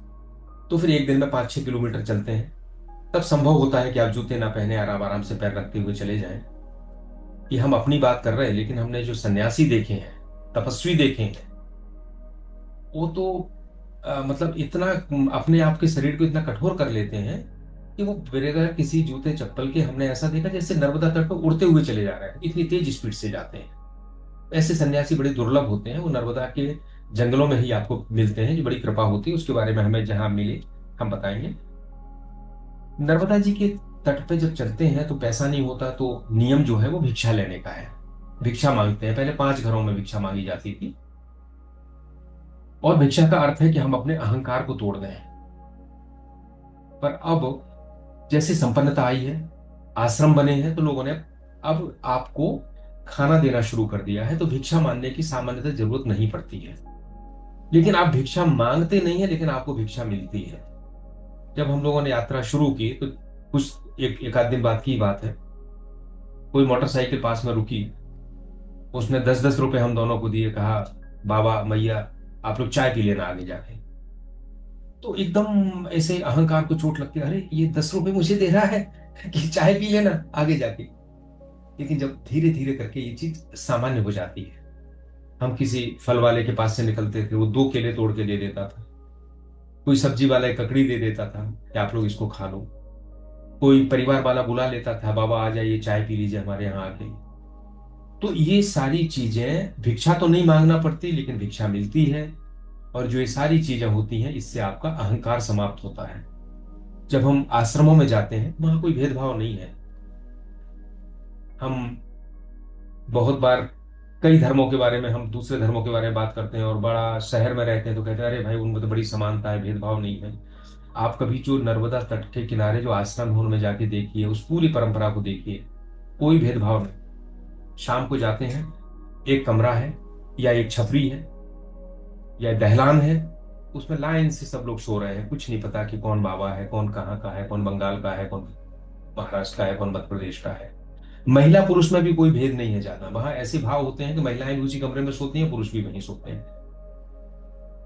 तो फिर एक दिन में 5-6 किलोमीटर चलते हैं। तब संभव होता है कि आप जूते ना पहने, आराम आराम से पैर रखते हुए चले जाएं। ये हम अपनी बात कर रहे हैं, लेकिन हमने जो सन्यासी देखे हैं, तपस्वी देखे हैं, वो तो मतलब इतना अपने आप के शरीर को इतना कठोर कर लेते हैं कि वो बगैर किसी जूते चप्पल के, हमने ऐसा देखा जैसे नर्मदा तट पर उड़ते हुए चले जा रहे हैं, इतनी तेज स्पीड से जाते हैं। ऐसे सन्यासी बड़े दुर्लभ होते हैं, वो नर्मदा के जंगलों में ही आपको मिलते हैं, जो बड़ी कृपा होती है। उसके बारे में हमें जहां मिले हम बताएंगे। नर्मदा जी के तट पे जब चलते हैं तो पैसा नहीं होता, तो नियम जो है वो भिक्षा लेने का है। भिक्षा मांगते हैं। पहले 5 घरों में भिक्षा मांगी जाती थी, और भिक्षा का अर्थ है कि हम अपने अहंकार को तोड़ दें। पर अब जैसे संपन्नता आई है, आश्रम बने हैं, तो लोगों ने अब आपको खाना देना शुरू कर दिया है, तो भिक्षा मांगने की सामान्यतः जरूरत नहीं पड़ती है। लेकिन आप भिक्षा मांगते नहीं है, लेकिन आपको भिक्षा मिलती है। जब हम लोगों ने यात्रा शुरू की तो कुछ एक आध दिन बाद की बात है, कोई मोटरसाइकिल पास में रुकी, उसने 10-10 रुपए हम दोनों को दिए, कहा बाबा मैया आप लोग चाय पी लेना आगे जाके। तो एकदम ऐसे अहंकार को चोट लगती है, अरे ये 10 रुपए मुझे दे रहा है कि चाय पी लेना आगे जाके। लेकिन जब धीरे धीरे करके ये चीज सामान्य हो जाती है, हम किसी फल वाले के पास से निकलते थे, वो 2 केले तोड़ के दे देता था। कोई सब्जी वाला एक ककड़ी दे देता था कि आप लोग इसको खा लो। कोई परिवार वाला बुला लेता था, बाबा आ जाइए चाय पी लीजिए हमारे यहाँ आके। तो ये सारी चीजें, भिक्षा तो नहीं मांगना पड़ती लेकिन भिक्षा मिलती है। और जो ये सारी चीजें होती हैं, इससे आपका अहंकार समाप्त होता है। जब हम आश्रमों में जाते हैं, वहां कोई भेदभाव नहीं है। हम बहुत बार कई धर्मों के बारे में, हम दूसरे धर्मों के बारे में बात करते हैं और बड़ा शहर में रहते हैं तो कहते हैं अरे भाई उनमें तो बड़ी समानता है, भेदभाव नहीं है। आप कभी जो नर्मदा तट के किनारे जो आश्रम है उनमें जाके देखिए, उस पूरी परंपरा को देखिए, कोई भेदभाव नहीं। शाम को जाते हैं, एक कमरा है या एक छपरी है या दहलान है, उसमें लाइन से सब लोग सो रहे हैं, कुछ नहीं पता कि कौन बाबा है, कौन कहाँ का है, कौन बंगाल का है, कौन महाराष्ट्र का है, कौन मध्य प्रदेश का है। महिला पुरुष में भी कोई भेद नहीं है ज्यादा, वहां ऐसे भाव होते हैं कि महिलाएं भी उसी कमरे में सोती हैं, पुरुष भी वहीं सोते हैं।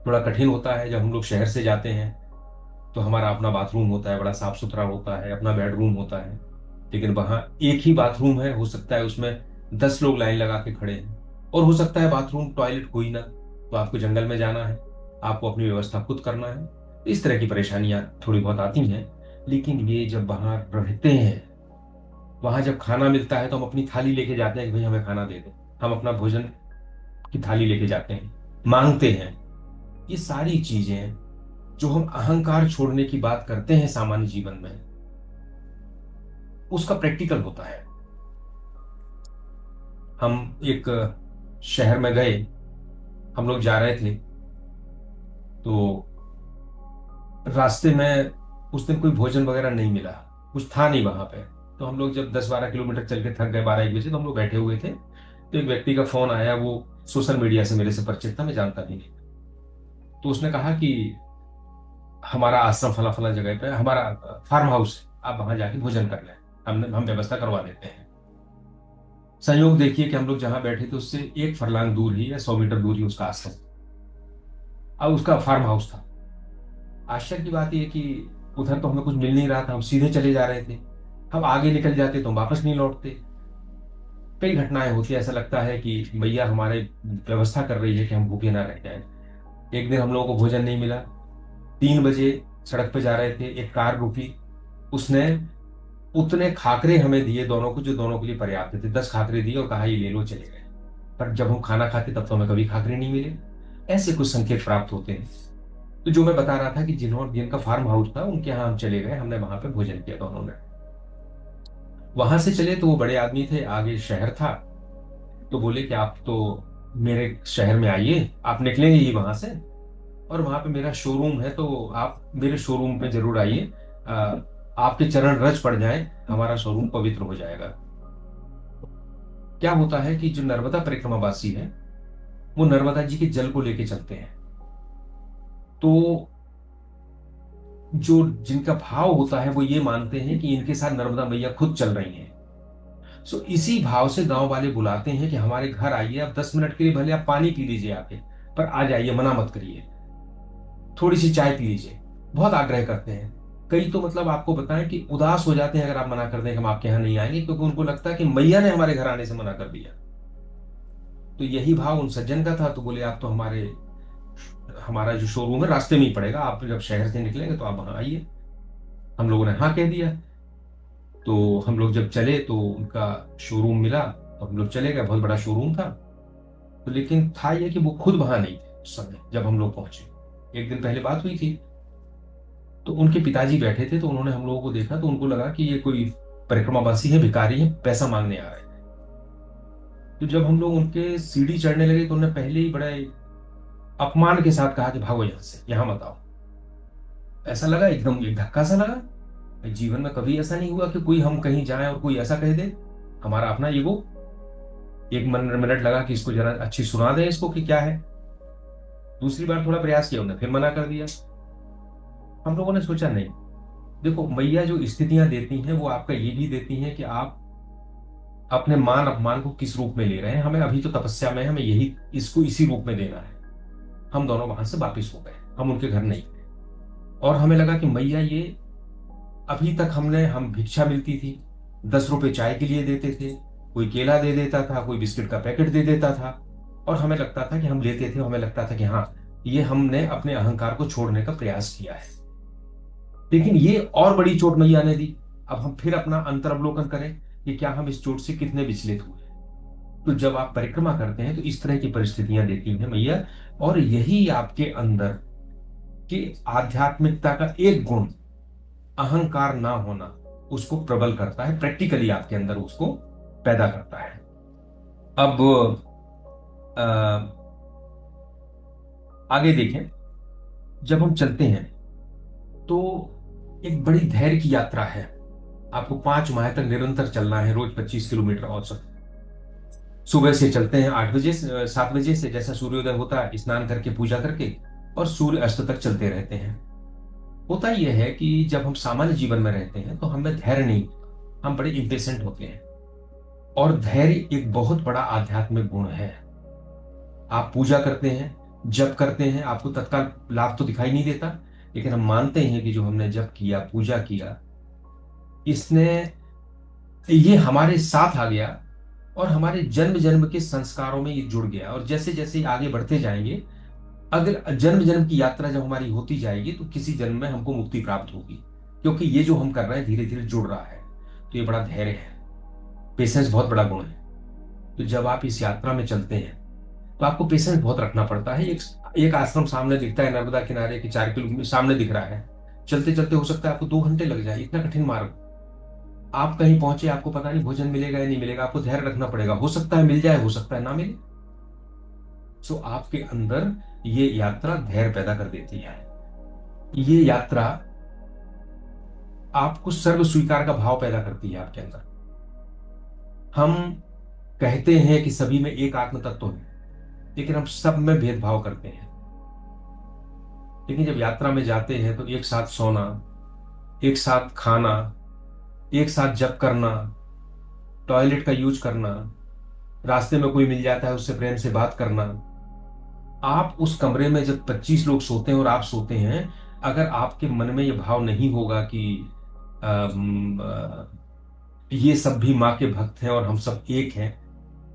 थोड़ा कठिन होता है जब हम लोग शहर से जाते हैं, तो हमारा अपना बाथरूम होता है, बड़ा साफ सुथरा होता है, अपना बेडरूम होता है। लेकिन वहां एक ही बाथरूम है, हो सकता है उसमें 10 लोग लाइन लगा के खड़े हैं, और हो सकता है बाथरूम टॉयलेट कोई ना, तो आपको जंगल में जाना है, आपको अपनी व्यवस्था खुद करना है। इस तरह की परेशानियां थोड़ी बहुत आती हैं। लेकिन ये जब वहां रहते हैं, वहां जब खाना मिलता है तो हम अपनी थाली लेके जाते हैं कि भाई हमें खाना दे दो। हम अपना भोजन की थाली लेके जाते हैं, मांगते हैं। ये सारी चीजें जो हम अहंकार छोड़ने की बात करते हैं सामान्य जीवन में, उसका प्रैक्टिकल होता है। हम एक शहर में गए, हम लोग जा रहे थे, तो रास्ते में उस दिन कोई भोजन वगैरह नहीं मिला, कुछ था नहीं वहां पे। तो हम लोग जब 10-12 किलोमीटर चल के थक गए, 12-1 बजे, तो हम लोग बैठे हुए थे, तो एक व्यक्ति का फोन आया, वो सोशल मीडिया से मेरे से परिचित था, मैं जानता भी नहीं। तो उसने कहा कि हमारा आश्रम फला फला जगह पे, हमारा फार्म हाउस है, आप वहां जाके भोजन कर लें, हम व्यवस्था करवा देते हैं। संयोग देखिए कि हम लोग जहां बैठे थे उससे 1 फरलांग दूर ही या 100 मीटर दूर ही उसका आश्रम, अब उसका फार्म हाउस था। आश्चर्य की बात यह कि उधर तो हमें कुछ मिल नहीं रहा था, हम सीधे चले जा रहे थे। हम आगे निकल जाते तो हम वापस नहीं लौटते। कई घटनाएं होती है, ऐसा लगता है कि मैया हमारे व्यवस्था कर रही है कि हम भूखे ना रह जाए। एक दिन हम लोगों को भोजन नहीं मिला, 3 बजे सड़क पे जा रहे थे, एक कार रुकी, उसने उतने खाकरे हमें दिए दोनों को, जो दोनों के लिए पर्याप्त थे, 10 खाकरे दिए और कहा ये ले लो, चले गए। पर जब हम खाना खाते तब तो हमें कभी खाकरे नहीं मिले। ऐसे कुछ संकेत प्राप्त होते हैं। तो जो मैं बता रहा था कि जिनका फार्म हाउस था उनके यहाँ हम चले गए, हमने वहां पे भोजन किया दोनों ने। वहां से चले तो वो बड़े आदमी थे, आगे शहर था, तो बोले कि आप तो मेरे शहर में आइए, आप निकलेंगे ही वहां से, और वहां पे मेरा शोरूम है, तो आप मेरे शोरूम पे जरूर आइए, आपके चरण रज पड़ जाए, हमारा शोरूम पवित्र हो जाएगा। क्या होता है कि जो नर्मदा परिक्रमावासी है, वो नर्मदा जी के जल को लेके चलते हैं। तो जो जिनका भाव होता है वो ये मानते हैं कि इनके साथ नर्मदा मैया खुद चल रही हैं। सो इसी भाव से गांव वाले बुलाते हैं कि हमारे घर आइए, आप 10 मिनट के लिए भले आप पानी पी लीजिए आके, पर आ जाइए, मना मत करिए, थोड़ी सी चाय पी लीजिए। बहुत आग्रह करते हैं। कई तो मतलब आपको बताएं कि उदास हो जाते हैं अगर आप मना कर दें कि हम आपके यहाँ नहीं आएंगे, क्योंकि उनको लगता है कि मैया ने हमारे घर आने से मना कर दिया। तो यही भाव उन सज्जन का था, तो बोले आप तो हमारा जो शोरूम है रास्ते में ही पड़ेगा, आप जब शहर से निकलेंगे तो आप वहां आइए। हम लोगों ने हाँ कह दिया। तो हम लोग जब चले तो उनका शोरूम मिला, तो हम लोग चले गए, बहुत बड़ा शोरूम था। तो लेकिन था यह कि वो खुद वहां नहीं थे उस समय जब हम लोग पहुंचे। एक दिन पहले बात हुई थी, तो उनके पिताजी बैठे थे, तो उन्होंने हम लोगों को देखा, तो उनको लगा कि ये कोई परिक्रमावासी है, भिखारी है, पैसा मांगने आ रहे हैं। तो जब हम लोग उनके सीढ़ी चढ़ने लगे, तो उन्होंने पहले ही बड़े अपमान के साथ कहा कि भागो यहां से, यहां मत आओ। ऐसा लगा, एकदम एक धक्का सा लगा। भाई जीवन में कभी ऐसा नहीं हुआ कि कोई हम कहीं जाए और कोई ऐसा कह दे। हमारा अपना ईगो, एक मिनट लगा कि इसको जरा अच्छी सुना दें इसको कि क्या है। दूसरी बार थोड़ा प्रयास किया, उन्होंने फिर मना कर दिया। हम लोगों ने सोचा नहीं, देखो मैया जो स्थितियां देती हैं वो आपका ये भी देती हैं कि आप अपने मान अपमान को किस रूप में ले रहे हैं। हमें अभी तो तपस्या में है, हमें यही इसको इसी रूप में देना है। हम दोनों वहां से वापिस हो गए, हम उनके घर नहीं गए। और हमें लगा कि मैया ये, अभी तक हम भिक्षा मिलती थी, 10 रुपए चाय के लिए देते थे, कोई केला दे देता था, कोई बिस्किट का पैकेट दे देता था, और हमें लगता था कि हम लेते थे, हमें लगता था कि हाँ, ये हमने अपने अहंकार को छोड़ने का प्रयास किया है। लेकिन ये और बड़ी चोट मैया ने दी। अब हम फिर अपना अंतर्वलोकन करें कि क्या हम इस चोट से कितने विचलित हुए। तो जब आप परिक्रमा करते हैं तो इस तरह की परिस्थितियां देती हैं मैया, और यही आपके अंदर के आध्यात्मिकता का एक गुण, अहंकार ना होना, उसको प्रबल करता है, प्रैक्टिकली आपके अंदर उसको पैदा करता है। अब आगे देखें, जब हम चलते हैं तो एक बड़ी धैर्य की यात्रा है। आपको 5 माह तक निरंतर चलना है, रोज 25 किलोमीटर औसत। सुबह से चलते हैं 8 बजे से, 7 बजे से, जैसा सूर्योदय होता है, स्नान करके पूजा करके, और सूर्य अस्त तक चलते रहते हैं। होता यह है कि जब हम सामान्य जीवन में रहते हैं तो हमें धैर्य नहीं, हम बड़े इम्पेशेंट होते हैं। और धैर्य एक बहुत बड़ा आध्यात्मिक गुण है। आप पूजा करते हैं, जप करते हैं, आपको तत्काल लाभ तो दिखाई नहीं देता, लेकिन हम मानते हैं कि जो हमने जप किया, पूजा किया, इसने, ये हमारे साथ आ गया और हमारे जन्म जन्म के संस्कारों में ये जुड़ गया। और जैसे जैसे आगे बढ़ते जाएंगे, अगर जन्म जन्म की यात्रा जब हमारी होती जाएगी तो किसी जन्म में हमको मुक्ति प्राप्त होगी, क्योंकि ये जो हम कर रहे हैं धीरे धीरे जुड़ रहा है। तो ये बड़ा धैर्य है, पेशेंस बहुत बड़ा गुण है। तो जब आप इस यात्रा में चलते हैं तो आपको पेशेंस बहुत रखना पड़ता है। एक आश्रम सामने दिखता है, नर्मदा किनारे के 4 किलोमीटर सामने दिख रहा है, चलते चलते हो सकता है आपको 2 घंटे लग जाए, इतना कठिन मार्ग। आप कहीं पहुंचे, आपको पता नहीं भोजन मिलेगा या नहीं मिलेगा, आपको धैर्य रखना पड़ेगा, हो सकता है मिल जाए, हो सकता है ना मिले। सो आपके अंदर ये यात्रा धैर्य पैदा कर देती है। ये यात्रा आपको सर्व स्वीकार का भाव पैदा करती है आपके अंदर। हम कहते हैं कि सभी में एक आत्म तत्व है, लेकिन हम सब में भेदभाव करते हैं। लेकिन जब यात्रा में जाते हैं तो एक साथ सोना, एक साथ खाना, एक साथ जप करना, टॉयलेट का यूज करना, रास्ते में कोई मिल जाता है उससे प्रेम से बात करना। आप उस कमरे में जब 25 लोग सोते हैं और आप सोते हैं, अगर आपके मन में यह भाव नहीं होगा कि ये सब भी माँ के भक्त हैं और हम सब एक हैं,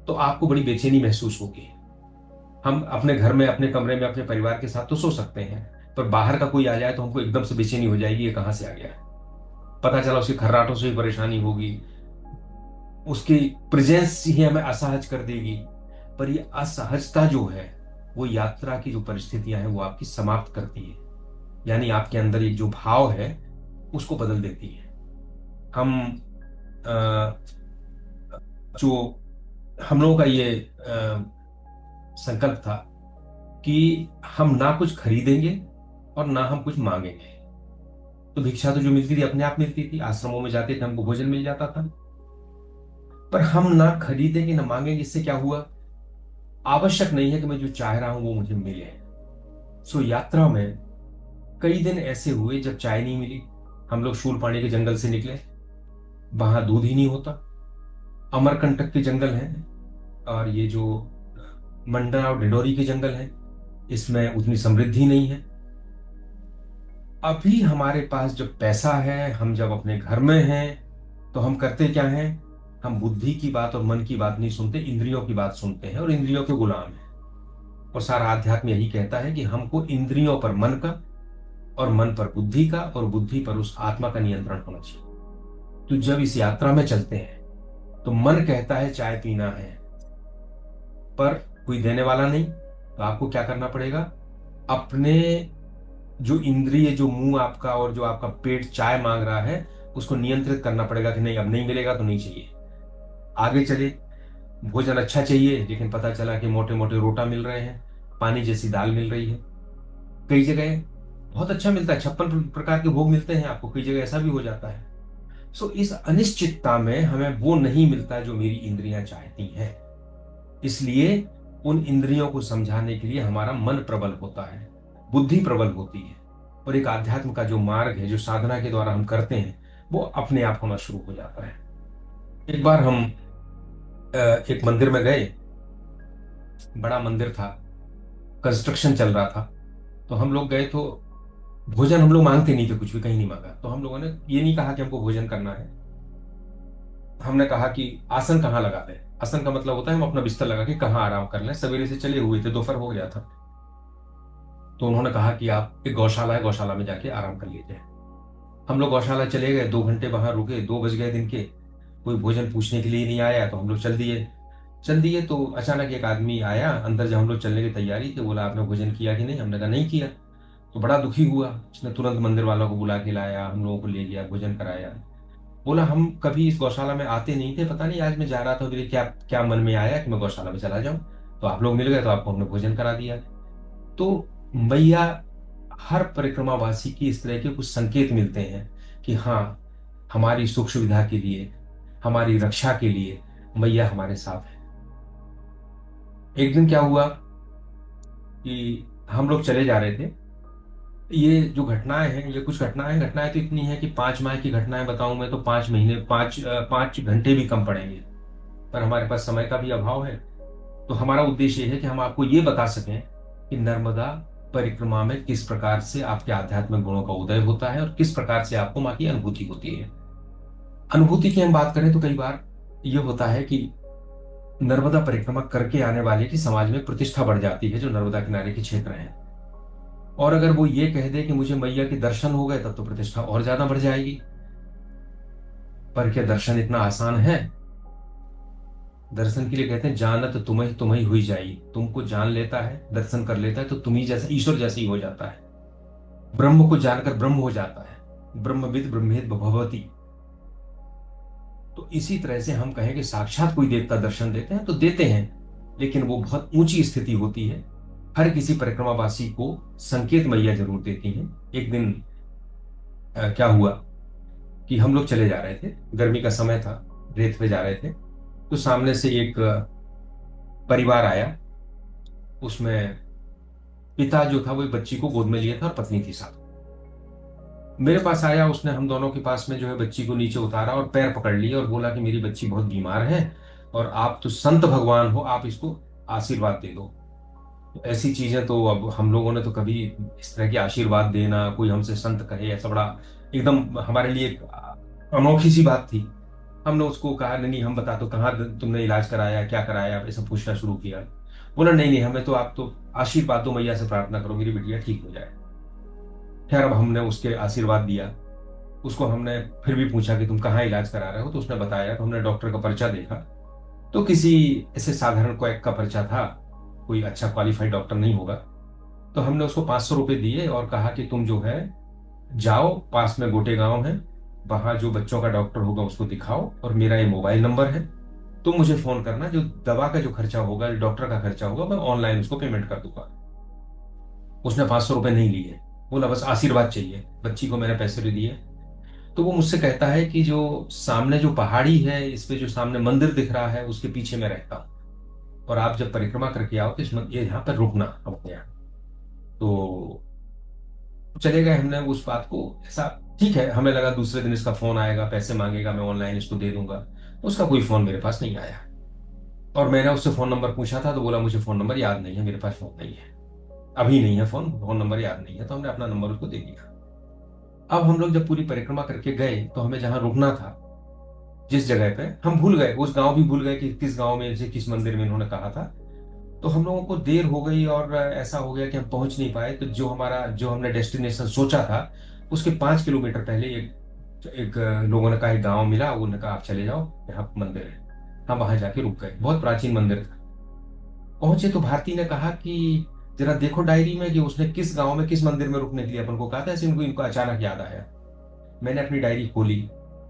तो आपको बड़ी बेचैनी महसूस होगी। हम अपने घर में, अपने कमरे में, अपने परिवार के साथ तो सो सकते हैं, पर बाहर का कोई आ जाए तो हमको एकदम से बेचैनी हो जाएगी, ये कहाँ से आ गया है। पता चला उसकी खर्राटों से ही परेशानी होगी, उसकी प्रेजेंस ही हमें असहज कर देगी। पर ये असहजता जो है, वो यात्रा की जो परिस्थितियां हैं वो आपकी समाप्त करती है, यानी आपके अंदर एक जो भाव है उसको बदल देती है। हम अ, जो हम लोगों का ये संकल्प था कि हम ना कुछ खरीदेंगे और ना हम कुछ मांगेंगे। तो भिक्षा तो जो मिलती थी अपने आप मिलती थी, आश्रमों में जाते थे हमको भोजन मिल जाता था। पर हम ना खरीदेंगे ना मांगेंगे, इससे क्या हुआ, आवश्यक नहीं है कि मैं जो चाह रहा हूं वो मुझे मिले। सो यात्रा में कई दिन ऐसे हुए जब चाय नहीं मिली। हम लोग शूलपाणी के जंगल से निकले, वहां दूध ही नहीं होता। अमरकंटक के जंगल हैं, और ये जो मंडा और ढिंडोरी के जंगल हैं, इसमें उतनी समृद्धि नहीं है। अभी हमारे पास जब पैसा है, हम जब अपने घर में हैं, तो हम करते क्या हैं, हम बुद्धि की बात और मन की बात नहीं सुनते, इंद्रियों की बात सुनते हैं और इंद्रियों के गुलाम हैं। और सारा आध्यात्म यही कहता है कि हमको इंद्रियों पर मन का, और मन पर बुद्धि का, और बुद्धि पर उस आत्मा का नियंत्रण होना चाहिए। तो जब इस यात्रा में चलते हैं तो मन कहता है चाय पीना है, पर कोई देने वाला नहीं। तो आपको क्या करना पड़ेगा, अपने जो इंद्रिय, जो मुंह आपका और जो आपका पेट चाय मांग रहा है, उसको नियंत्रित करना पड़ेगा कि नहीं, अब नहीं मिलेगा तो नहीं चाहिए। आगे चले, भोजन अच्छा चाहिए, लेकिन पता चला कि मोटे मोटे रोटा मिल रहे हैं, पानी जैसी दाल मिल रही है। कई जगह बहुत अच्छा मिलता है, 56 प्रकार के भोग मिलते हैं आपको, कई जगह ऐसा भी हो जाता है। सो इस अनिश्चितता में हमें वो नहीं मिलता जो मेरी इंद्रियां चाहती हैं। इसलिए उन इंद्रियों को समझाने के लिए हमारा मन प्रबल होता है, बुद्धि प्रबल होती है, और एक आध्यात्म का जो मार्ग है, जो साधना के द्वारा हम करते हैं, वो अपने आप होना शुरू हो जाता है। एक बार हम एक मंदिर में गए। बड़ा मंदिर था, कंस्ट्रक्शन चल रहा था। तो हम लोग गए तो भोजन हम लोग मांगते नहीं थे, कुछ भी कहीं नहीं मांगा। तो हम लोगों ने ये नहीं कहा कि हमको भोजन करना है। हमने कहा कि आसन कहाँ लगाते हैं। आसन का मतलब होता है हम अपना बिस्तर लगा के कहाँ आराम कर लें। सवेरे से चले हुए थे, दोपहर हो गया था। तो उन्होंने कहा कि आप, एक गौशाला है, गौशाला में जाके आराम कर लीजिए। हम लोग गौशाला चले गए, 2 घंटे वहां रुके, 2 बज गए दिन के। कोई भोजन पूछने के लिए नहीं आया, तो हम लोग चल दिए। चल दिए तो अचानक एक आदमी आया अंदर, जब हम लोग चलने की तैयारी थी, बोला आपने भोजन किया कि नहीं। हमने कहा नहीं किया। तो बड़ा दुखी हुआ। उसने तुरंत मंदिर वालों को बुला के लाया, हम लोगों को ले गया, भोजन कराया। बोला हम कभी इस गौशाला में आते नहीं थे, पता नहीं आज मैं जा रहा था, मेरे क्या क्या मन में आया कि मैं गौशाला में चला जाऊं। तो आप लोग मिल गए, तो आपको हमने भोजन करा दिया। तो मैया, हर परिक्रमावासी की इस तरह के कुछ संकेत मिलते हैं कि हाँ, हमारी सुख सुविधा के लिए, हमारी रक्षा के लिए मैया हमारे साथ है। एक दिन क्या हुआ कि हम लोग चले जा रहे थे। ये जो घटनाएं हैं, ये कुछ घटनाएं घटनाएं तो इतनी हैं कि 5 माह की घटनाएं बताऊं मैं तो 5 महीने, 5 घंटे भी कम पड़ेंगे। पर हमारे पास समय का भी अभाव है। तो हमारा उद्देश्य ये है कि हम आपको ये बता सकें कि नर्मदा परिक्रमा में किस प्रकार से आपके आध्यात्मिक गुणों का उदय होता है और किस प्रकार से आपको मां की अनुभूति होती है। अनुभूति की हम बात करें तो कई बार ये होता है कि नर्मदा परिक्रमा करके आने वाले की समाज में प्रतिष्ठा बढ़ जाती है, जो नर्मदा किनारे के क्षेत्र हैं। और अगर वो ये कह दे कि मुझे मैया के दर्शन हो गए, तब तो प्रतिष्ठा और ज्यादा बढ़ जाएगी। पर क्या दर्शन इतना आसान है? दर्शन के लिए कहते हैं जानत तुम्हें तुम्हें हुई जाई। तुमको जान लेता है, दर्शन कर लेता है, तो तुम ही जैसा, ईश्वर जैसे ही हो जाता है। ब्रह्म को जानकर ब्रह्म हो जाता है। ब्रह्मविद ब्रह्मेद भवति। तो इसी तरह से हम कहें कि साक्षात कोई देवता दर्शन देते हैं तो देते हैं, लेकिन वो बहुत ऊंची स्थिति होती है। हर किसी परिक्रमावासी को संकेत मैया जरूर देती हैं। एक दिन क्या हुआ कि हम लोग चले जा रहे थे, गर्मी का समय था, रेत पे जा रहे थे। तो सामने से एक परिवार आया। उसमें पिता जो था वो एक बच्ची को गोद में लिया था और पत्नी थी साथ। मेरे पास आया, उसने हम दोनों के पास में जो है बच्ची को नीचे उतारा और पैर पकड़ लिए और बोला कि मेरी बच्ची बहुत बीमार है और आप तो संत भगवान हो, आप इसको आशीर्वाद दे दो। तो ऐसी चीजें तो अब हम लोगों ने तो कभी, इस तरह की आशीर्वाद देना, कोई हमसे संत कहे, ऐसा बड़ा एकदम हमारे लिए एक अनोखी सी बात थी। हमने उसको कहा नहीं नहीं, हम बता दो कहाँ तुमने इलाज कराया, क्या कराया, ऐसा पूछना शुरू किया। बोला नहीं नहीं, हमें तो आप तो आशीर्वाद दो, मैया से प्रार्थना करो मेरी बिटिया ठीक हो जाए। खैर, अब हमने उसके आशीर्वाद दिया। उसको हमने फिर भी पूछा कि तुम कहाँ इलाज करा रहे हो, तो उसने बताया। तो हमने डॉक्टर का पर्चा देखा, तो किसी ऐसे साधारण क्वैक का पर्चा था, कोई अच्छा क्वालिफाइड डॉक्टर नहीं होगा। तो हमने उसको 500 रुपये दिए और कहा कि तुम जो है जाओ, पास में गोटे गांव है, वहां जो बच्चों का डॉक्टर होगा उसको दिखाओ, और मेरा ये मोबाइल नंबर है, तुम मुझे फोन करना, जो दवा का जो खर्चा होगा, जो डॉक्टर का खर्चा होगा, मैं ऑनलाइन उसको पेमेंट कर दूंगा। उसने 500 रुपये नहीं लिए। बोला बस आशीर्वाद चाहिए। बच्ची को मैंने पैसे भी दिए। तो वो मुझसे कहता है कि जो सामने जो पहाड़ी है, इस पे जो सामने मंदिर दिख रहा है, उसके पीछे मैं रहता हूँ, और आप जब परिक्रमा करके आओ तो ये यहाँ पर रुकना अपने यहाँ। तो चले गए। हमने उस बात को ऐसा, ठीक है, हमें लगा दूसरे दिन इसका फोन आएगा, पैसे मांगेगा, मैं ऑनलाइन इसको दे दूंगा। उसका कोई फोन मेरे पास नहीं आया। और मैंने उससे फोन नंबर पूछा था, तो बोला मुझे फोन नंबर याद नहीं है, मेरे पास फोन नहीं है, अभी नहीं है फोन, फोन नंबर याद नहीं है। तो हमने अपना नंबर उसको दे दिया। अब हम लोग जब पूरी परिक्रमा करके गए, तो हमें जहां रुकना था, जिस जगह पे, हम भूल गए, उस गांव भी भूल गए कि किस गांव में से किस मंदिर में इन्होंने कहा था। तो हम लोगों को देर हो गई और ऐसा हो गया कि हम पहुंच नहीं पाए। तो जो हमने डेस्टिनेशन सोचा था, उसके 5 किलोमीटर पहले एक लोगों ने कहा एक गांव मिला, उन्होंने कहा आप चले जाओ, यहाँ मंदिर है। हम वहां जाके रुक गए। बहुत प्राचीन मंदिर था। पहुंचे तो भारती ने कहा कि जरा देखो डायरी में कि उसने किस गांव में किस मंदिर में रुकने के लिए अपन को कहा था। ऐसे इनको इनको अचानक याद आया। मैंने अपनी डायरी खोली,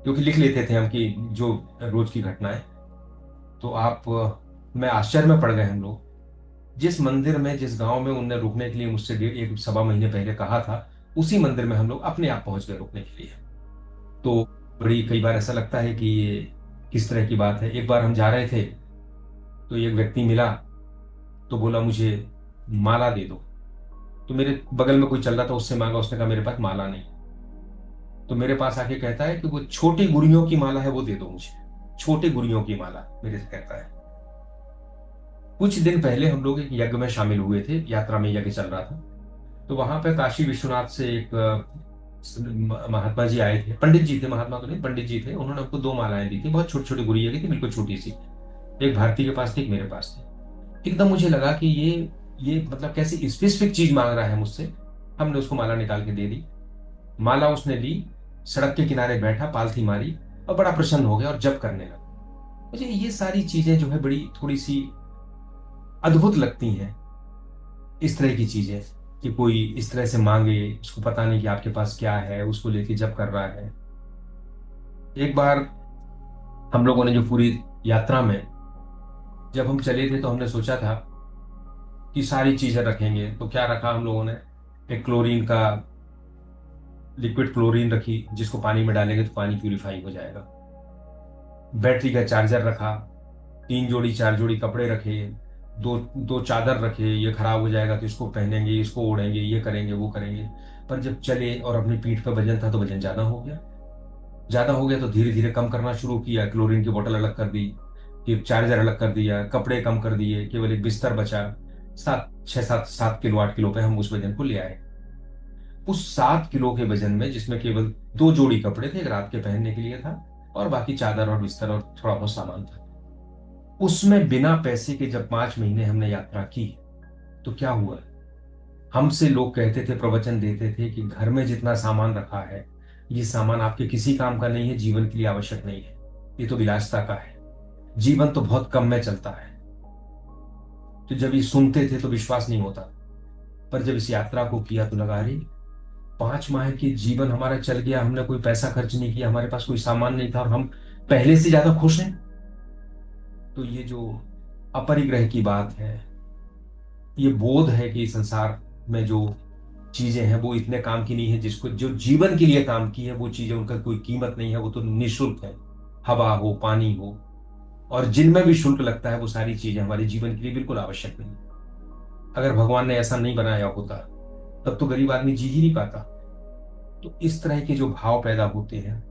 क्योंकि लिख लेते थे हम कि जो रोज की घटनाएं। तो मैं आश्चर्य में पड़ गए हम लोग। जिस मंदिर में, जिस गांव में उनने रुकने के लिए मुझसे 1 सवा महीने पहले कहा था, उसी मंदिर में हम लोग अपने आप पहुंच गए रुकने के लिए। तो बड़ी कई बार ऐसा लगता है कि ये किस तरह की बात है। एक बार हम जा रहे थे, तो एक व्यक्ति मिला, तो बोला मुझे माला दे दो। तो मेरे बगल में कोई चल रहा था, उससे मांगा, उसने कहा मेरे पास माला नहीं। तो मेरे पास आके कहता है कि वो छोटी गुड़ियों की माला है वो दे दो मुझे, छोटे गुड़ियों की माला मेरे से कहता है। कुछ दिन पहले हम लोग एक यज्ञ में शामिल हुए थे, यात्रा में यज्ञ चल रहा था। तो वहां पे काशी विश्वनाथ से एक महात्मा जी आए थे, पंडित जी थे, महात्मा तो नहीं पंडित जी थे। उन्होंने हमको दो मालाएं दी थी, बहुत छोटी छोटी गुड़िया की थी, बिल्कुल छोटी सी। एक भारती के पास थी, एक मेरे पास थी। एकदम मुझे लगा कि ये मतलब कैसी स्पेसिफिक चीज मांग रहा है मुझसे। हमने उसको माला निकाल के दे दी। माला उसने ली, सड़क के किनारे बैठा, पालथी मारी और बड़ा प्रसन्न हो गया और जप करने लगा। मुझे ये सारी चीजें जो है बड़ी थोड़ी सी अद्भुत लगती हैं, इस तरह की चीजें, कि कोई इस तरह से मांगे, उसको पता नहीं कि आपके पास क्या है, उसको लेके जप कर रहा है। एक बार हम लोगों ने जो पूरी यात्रा में जब हम चले थे तो हमने सोचा था कि सारी चीजें रखेंगे, तो क्या रखा हम लोगों ने, एक क्लोरीन का लिक्विड क्लोरीन रखी, जिसको पानी में डालेंगे तो पानी प्यूरिफाई हो जाएगा। बैटरी का चार्जर रखा, तीन जोड़ी चार जोड़ी कपड़े रखे, दो दो चादर रखे, ये खराब हो जाएगा तो इसको पहनेंगे, इसको ओढ़ेंगे, ये करेंगे वो करेंगे। पर जब चले और अपनी पीठ पर वजन था तो वजन ज्यादा हो गया। ज्यादा हो गया तो धीरे धीरे कम करना शुरू किया, क्लोरीन की बोतल अलग कर दी, फिर चार्जर अलग कर दिया, कपड़े कम कर दिए, केवल एक बिस्तर बचा। 7 6 7 7 किलो 8 किलो पे हम उस वजन को ले आए। उस 7 किलो के वजन में, जिसमें केवल दो जोड़ी कपड़े थे, एक रात के पहनने के लिए था और बाकी चादर और बिस्तर और थोड़ा बहुत सामान था, उसमें बिना पैसे के जब 5 महीने हमने यात्रा की, तो क्या हुआ। हमसे लोग कहते थे, प्रवचन देते थे कि घर में जितना सामान रखा है, ये सामान आपके किसी काम का नहीं है, जीवन के लिए आवश्यक नहीं है, ये तो विलासिता का है, जीवन तो बहुत कम में चलता है। तो जब ये सुनते थे तो विश्वास नहीं होता, पर जब इस यात्रा को किया तो लगा, अरे 5 माह की जीवन हमारा चल गया, हमने कोई पैसा खर्च नहीं किया, हमारे पास कोई सामान नहीं था और हम पहले से ज्यादा खुश हैं। तो ये जो अपरिग्रह की बात है, ये बोध है कि संसार में जो चीजें हैं वो इतने काम की नहीं है, जिसको जो जीवन के लिए काम की है वो चीजें, उनका कोई कीमत नहीं है, वो तो निःशुल्क है। हवा हो, पानी हो, और जिनमें भी शुल्क लगता है वो सारी चीजें हमारे जीवन के लिए बिल्कुल आवश्यक नहीं। अगर भगवान ने ऐसा नहीं बनाया होता तब तो गरीब आदमी जी ही नहीं पाता। तो इस तरह के जो भाव पैदा होते हैं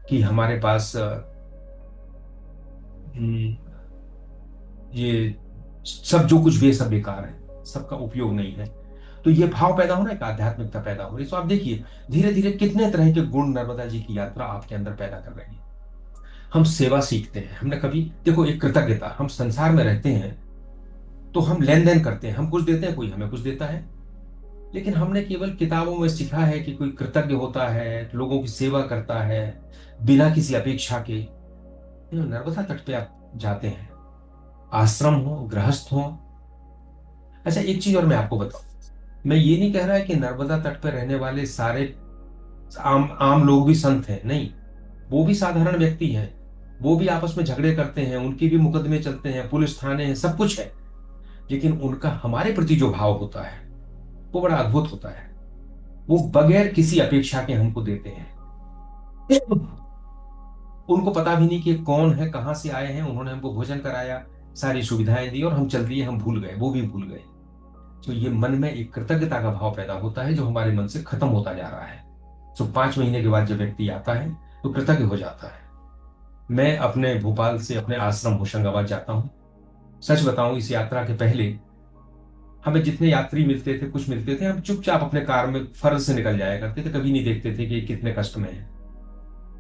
कि हमारे पास हम्म, ये सब जो कुछ भी है सब बेकार है, सबका उपयोग नहीं है, तो ये भाव पैदा हो रहा है, एक आध्यात्मिकता पैदा हो रही है। तो आप देखिए धीरे धीरे कितने तरह के गुण नर्मदा जी की यात्रा आपके अंदर पैदा कर रही है। हम सेवा सीखते हैं, हमने कभी देखो एक कृतज्ञता, हम संसार में रहते हैं तो हम लेन देन करते हैं, हम कुछ देते हैं, कोई हमें कुछ देता है। लेकिन हमने केवल किताबों में सीखा है कि कोई कृतज्ञ होता है, लोगों की सेवा करता है बिना किसी अपेक्षा के। नर्मदा तट पे आप जाते हैं, आश्रम हो, गृहस्थ हो। अच्छा एक चीज और मैं आपको बताऊं, मैं ये नहीं कह रहा है कि नर्मदा तट पर रहने वाले सारे आम आम लोग भी संत हैं, नहीं, वो भी साधारण व्यक्ति हैं, वो भी आपस में झगड़े करते हैं, उनके भी मुकदमे चलते हैं, पुलिस थाने हैं, सब कुछ है। लेकिन उनका हमारे प्रति जो भाव होता है वो बड़ा अद्भुत होता है। वो बगैर किसी अपेक्षा के हमको देते हैं। उनको पता भी नहीं कि ये कौन है, कहां से आए हैं, उन्होंने हमको भोजन कराया, सारी सुविधाएं दी और हम चल दिए, हम भूल गए, वो भी भूल गए। तो ये मन में एक कृतज्ञता का भाव पैदा होता है जो हमारे मन से खत्म होता जा रहा है। तो 5 महीने के बाद जब व्यक्ति आता है तो कृतज्ञ हो जाता है। मैं अपने भोपाल से अपने आश्रम होशंगाबाद जाता हूँ। सच बताऊं, इस यात्रा के पहले हमें जितने यात्री मिलते थे, कुछ मिलते थे, हम चुपचाप अपने कार में फर्ज से निकल जाया करते थे, कभी नहीं देखते थे कि ये कितने कष्ट में है।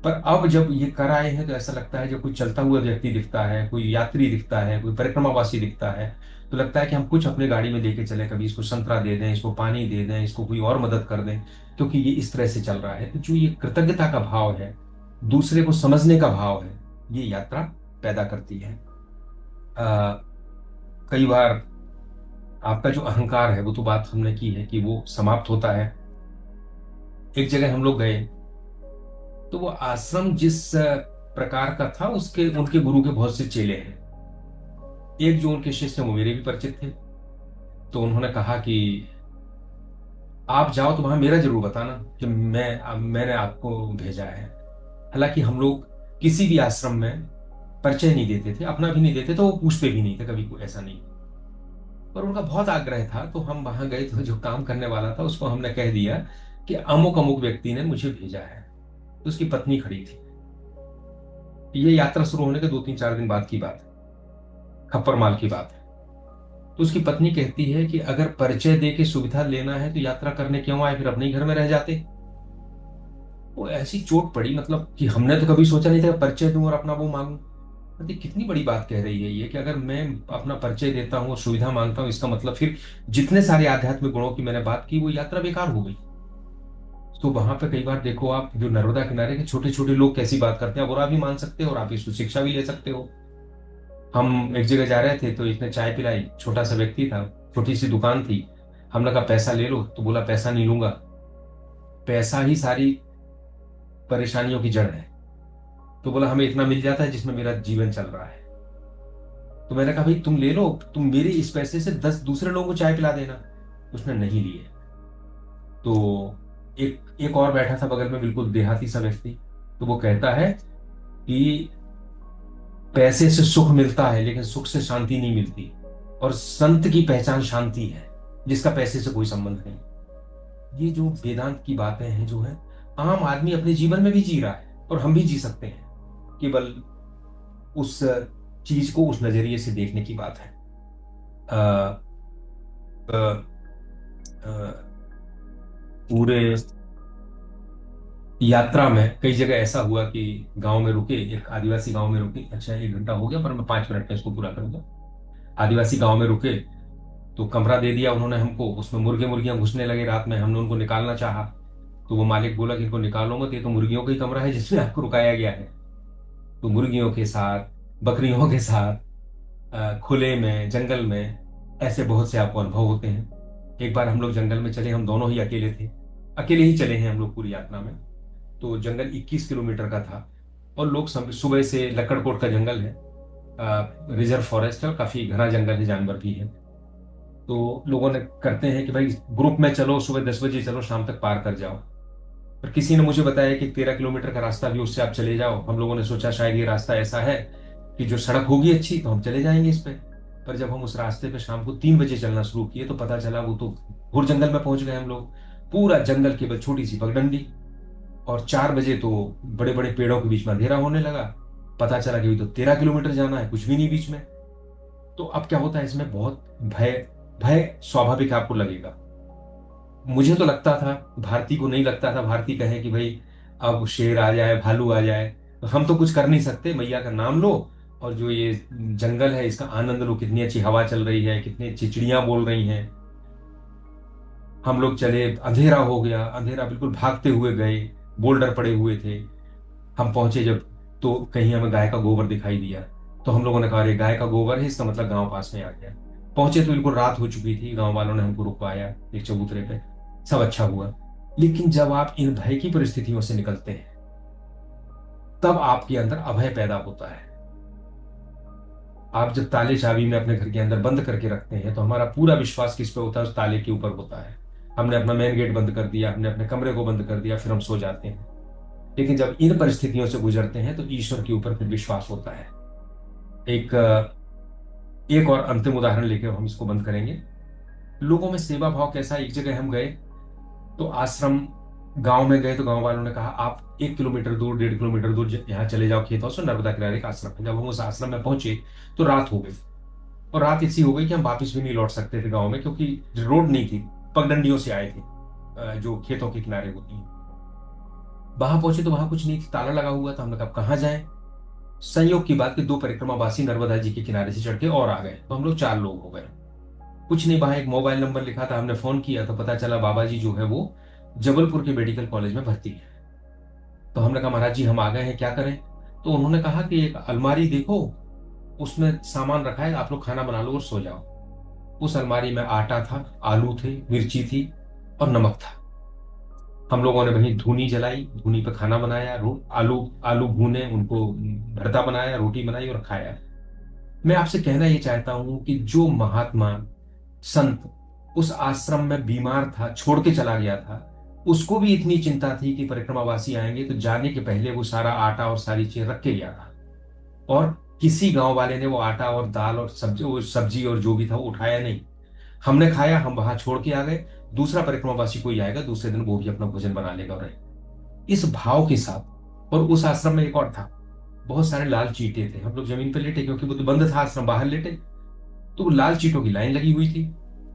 पर अब जब ये कर आए हैं तो ऐसा लगता है, जब कोई चलता हुआ व्यक्ति दिखता है, कोई यात्री दिखता है, कोई परिक्रमावासी दिखता है, तो लगता है कि हम कुछ अपने गाड़ी में लेके चले, कभी इसको संतरा दे दें, इसको पानी दे दें, इसको कोई और मदद कर दें, क्योंकि ये इस तरह से चल रहा है। तो जो ये कृतज्ञता का भाव है, दूसरे को समझने का भाव है, ये यात्रा पैदा करती है। आ, कई बार आपका जो अहंकार है, वो तो बात हमने की है कि वो समाप्त होता है। एक जगह हम लोग गए, तो वो आश्रम जिस प्रकार का था, उसके उनके गुरु के बहुत से चेले हैं। एक जो उनके शिष्य हैं वो मेरे भी परिचित थे। तो उन्होंने कहा कि आप जाओ तो वहां मेरा जरूर बताना कि मैंने आपको भेजा है। हालांकि हम लोग किसी भी आश्रम में परिचय नहीं देते थे, अपना भी नहीं देते, तो वो पूछते भी नहीं थे, कभी कोई ऐसा नहीं। पर उनका बहुत आग्रह था, तो हम वहां गए, तो जो काम करने वाला था उसको हमने कह दिया कि अमुक अमुक व्यक्ति ने मुझे भेजा है। तो उसकी पत्नी खड़ी थी। ये यात्रा शुरू होने के 2 3 4 दिन बाद की बात है, खप्पर माल की बात है। तो उसकी पत्नी कहती है कि अगर परिचय दे के सुविधा लेना है तो यात्रा करने क्यों आए, फिर अपने ही घर में रह जाते। वो ऐसी चोट पड़ी, मतलब कि हमने तो कभी सोचा नहीं था कि परिचय दूं और अपना वो मांगूं। मतलब कितनी बड़ी बात कह रही है ये, कि अगर मैं अपना परिचय देता हूँ और सुविधा मांगता हूँ, इसका मतलब फिर जितने सारे आध्यात्मिक गुणों की मैंने बात की वो यात्रा बेकार हो गई। तो वहां पे कई बार देखो आप, जो नर्मदा किनारे के छोटे छोटे लोग कैसी बात करते हैं, बुरा भी मान सकते हो और आप इसको शिक्षा भी ले सकते हो। हम एक जगह जा रहे थे तो इसने चाय पिलाई, छोटा सा व्यक्ति था, छोटी सी दुकान थी। हमने कहा पैसा ले लो, तो बोला पैसा नहीं लूंगा, पैसा ही सारी परेशानियों की जड़ है। तो बोला हमें इतना मिल जाता है जिसमें मेरा जीवन चल रहा है। तो मैंने कहा भाई तुम ले लो, तुम मेरे इस पैसे से 10 दूसरे लोगों को चाय पिला देना। उसने नहीं लिए। तो एक एक और बैठा था बगल में, बिल्कुल देहाती सा व्यक्ति। तो वो कहता है कि पैसे से सुख मिलता है लेकिन सुख से शांति नहीं मिलती, और संत की पहचान शांति है, जिसका पैसे से कोई संबंध नहीं। ये जो वेदांत की बातें हैं जो है, आम आदमी अपने जीवन में भी जी रहा है और हम भी जी सकते हैं। केवल उस चीज को उस नजरिए से देखने की बात है। अ, अ, अ, पूरे यात्रा में कई जगह ऐसा हुआ कि गांव में रुके, एक आदिवासी गांव में रुके। अच्छा 1 घंटा हो गया पर मैं 5 मिनट में इसको पूरा करूंगा। आदिवासी गांव में रुके, तो कमरा दे दिया उन्होंने हमको, उसमें मुर्गे मुर्गियां घुसने लगे रात में, हमने उनको निकालना चाहा। तो वो मालिक बोला कि इनको निकालो मत, ये तो मुर्गियों का ही कमरा है जिसमें आपको रुकाया गया है। तो मुर्गियों के साथ, बकरियों के साथ, खुले में जंगल में, ऐसे बहुत से आपको अनुभव होते हैं। एक बार हम लोग जंगल में चले, हम दोनों ही अकेले थे, अकेले ही चले हैं हम लोग पूरी यात्रा में। तो जंगल 21 किलोमीटर का था, और लोग सुबह से, लक्कड़कोट का जंगल है, रिजर्व फॉरेस्ट है और काफी घना जंगल है, जानवर भी है। तो लोगों ने करते हैं कि भाई ग्रुप में चलो, सुबह 10 बजे चलो, शाम तक पार कर जाओ। पर किसी ने मुझे बताया कि 13 किलोमीटर का रास्ता भी, उससे आप चले जाओ। हम लोगों ने सोचा शायद ये रास्ता ऐसा है कि जो सड़क होगी अच्छी तो हम चले जाएंगे इस पे। पर जब हम उस रास्ते पे शाम को 3 बजे चलना शुरू किए तो पता चला वो तो घुर जंगल में पहुंच गए हम लोग। पूरा जंगल केवल छोटी सी पगडंडी, और 4 बजे तो बड़े बड़े पेड़ों के बीच में अंधेरा होने लगा। पता चला कि अभी तो 13 किलोमीटर जाना है, कुछ भी नहीं बीच में। तो अब क्या होता है इसमें, बहुत भय, भय स्वाभाविक आपको लगेगा। मुझे तो लगता था, भारती को नहीं लगता था। भारती कहे कि भाई अब शेर आ जाए, भालू आ जाए, तो हम तो कुछ कर नहीं सकते, मैया का नाम लो और जो ये जंगल है इसका आनंद लो, कितनी अच्छी हवा चल रही है, कितनी अच्छी चिड़ियां बोल रही हैं। हम लोग चले, अंधेरा हो गया, अंधेरा बिल्कुल भागते हुए गए, बोल्डर पड़े हुए थे। हम पहुंचे जब, तो कहीं हमें गाय का गोबर दिखाई दिया। तो हम लोगों ने कहा अरे गाय का गोबर है, इसका मतलब गांव पास में आ गया। पहुंचे तो बिल्कुल रात हो चुकी थी, गांव वालों ने हमको रुकवाया एक चबूतरे पे। सब अच्छा हुआ। लेकिन जब आप इन भय की परिस्थितियों से निकलते हैं, तब आपके अंदर अभय पैदा होता है। आप जब ताले चाबी में अपने घर के अंदर बंद करके रखते हैं तो हमारा पूरा विश्वास किस पे होता है, उस ताले के ऊपर होता है। हमने अपना मेन गेट बंद कर दिया, हमने अपने कमरे को बंद कर दिया, फिर हम सो जाते हैं। लेकिन जब इन परिस्थितियों से गुजरते हैं तो ईश्वर के ऊपर फिर विश्वास होता है। एक एक और अंतिम उदाहरण लेकर हम इसको बंद करेंगे। लोगों में सेवा भाव कैसा। एक जगह हम गए, तो आश्रम, गांव में गए तो गांव वालों ने कहा आप 1 किलोमीटर दूर, 1.5 किलोमीटर दूर यहाँ चले जाओ, खेत हाउस, नर्मदा किनारे का आश्रम है। जब हम उस आश्रम में पहुंचे तो रात हो गई, और रात ऐसी हो गई कि हम वापस भी नहीं लौट सकते थे गाँव में, क्योंकि रोड नहीं थी, पगडंडियों से आए थे, जो खेतों के किनारे होती हैं। वहां पहुंचे तो वहां कुछ नहीं थी, ताला लगा हुआ था। हमने कहा कहाँ जाए। संयोग की बात कि 2 परिक्रमावासी नर्मदा जी के किनारे से चढ़ के और आ गए, तो हम लोग 4 लोग हो गए। कुछ नहीं, वहां एक मोबाइल नंबर लिखा था, हमने फोन किया तो पता चला बाबा जी जो है वो जबलपुर के मेडिकल कॉलेज में भर्ती है। तो हमने कहा महाराज जी हम आ गए हैं, क्या करें। तो उन्होंने कहा कि एक अलमारी देखो, उसमें सामान रखा है, आप लोग खाना बना लो और सो जाओ। उस अलमारी में आटा था, आलू थे, मिर्ची थी और नमक था। हम लोगों ने वहीं धूनी जलाई, धूनी पे खाना बनाया, आलू आलू भूने, उनको भरता बनाया, रोटी बनाई और खाया। मैं आपसे कहना ये चाहता हूं कि जो महात्मा संत उस आश्रम में बीमार था, छोड़ के चला गया था, उसको भी इतनी चिंता थी कि परिक्रमावासी आएंगे, तो जाने के पहले वो सारा आटा और सारी चीज रख के गया था। और किसी गांव वाले ने वो आटा और दाल और सब्जी, वो सब्जी और जो भी था वो उठाया नहीं। हमने खाया, हम वहां छोड़ के आ गए, दूसरा परिक्रमावासी कोई आएगा दूसरे दिन, वो भी अपना भोजन बना लेगा और इस भाव के साथ। और उस आश्रम में एक और था, बहुत सारे लाल चींटे थे। हम लोग जमीन पर लेटे क्योंकि वो तो बंद था आश्रम, बाहर लेटे, तो वो लाल चींटों की लाइन लगी हुई थी।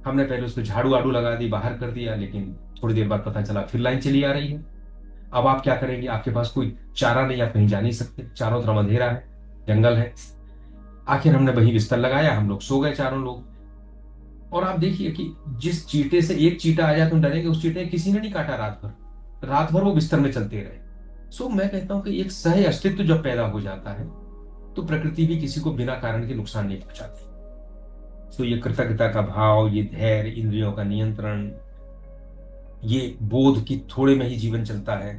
हमने पहले उसको झाड़ू आड़ू लगा दी, बाहर कर दिया, लेकिन थोड़ी देर बाद पता चला फिर लाइन चली आ रही है। अब आप क्या करेंगे, आपके पास कोई चारा नहीं, आप कहीं जा नहीं सकते, चारों तरफ अंधेरा है, जंगल है। आखिर हमने वही बिस्तर लगाया, हम लोग सो गए चारों लोग। और आप देखिए कि जिस चीते से एक चीटा आ जाए तो डरेंगे, उस चीटे ने किसी ने नहीं काटा रात भर, रात भर वो बिस्तर में चलते रहे। सो मैं कहता हूं कि एक सह अस्तित्व जब पैदा हो जाता है तो प्रकृति भी किसी को बिना कारण के नुकसान नहीं पहुंचाती। सो ये कृतज्ञता का भाव, ये धैर्य, इंद्रियों का नियंत्रण, ये बोध कि थोड़े में ही जीवन चलता है,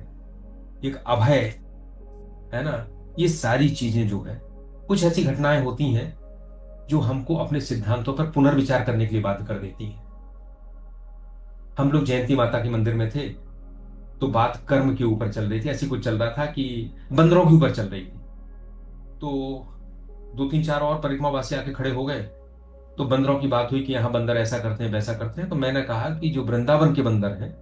एक अभय, है ना, ये सारी चीजें जो है, कुछ ऐसी घटनाएं होती हैं जो हमको अपने सिद्धांतों पर पुनर्विचार करने के लिए बाध्य कर देती हैं। हम लोग जयंती माता के मंदिर में थे, तो बात कर्म के ऊपर चल रही थी, ऐसी कुछ चल रहा था कि बंदरों के ऊपर चल रही थी। तो दो तीन चार और परिक्रमावासी आके खड़े हो गए, तो बंदरों की बात हुई कि यहाँ बंदर ऐसा करते हैं वैसा करते हैं। तो मैंने कहा कि जो वृंदावन के बंदर हैं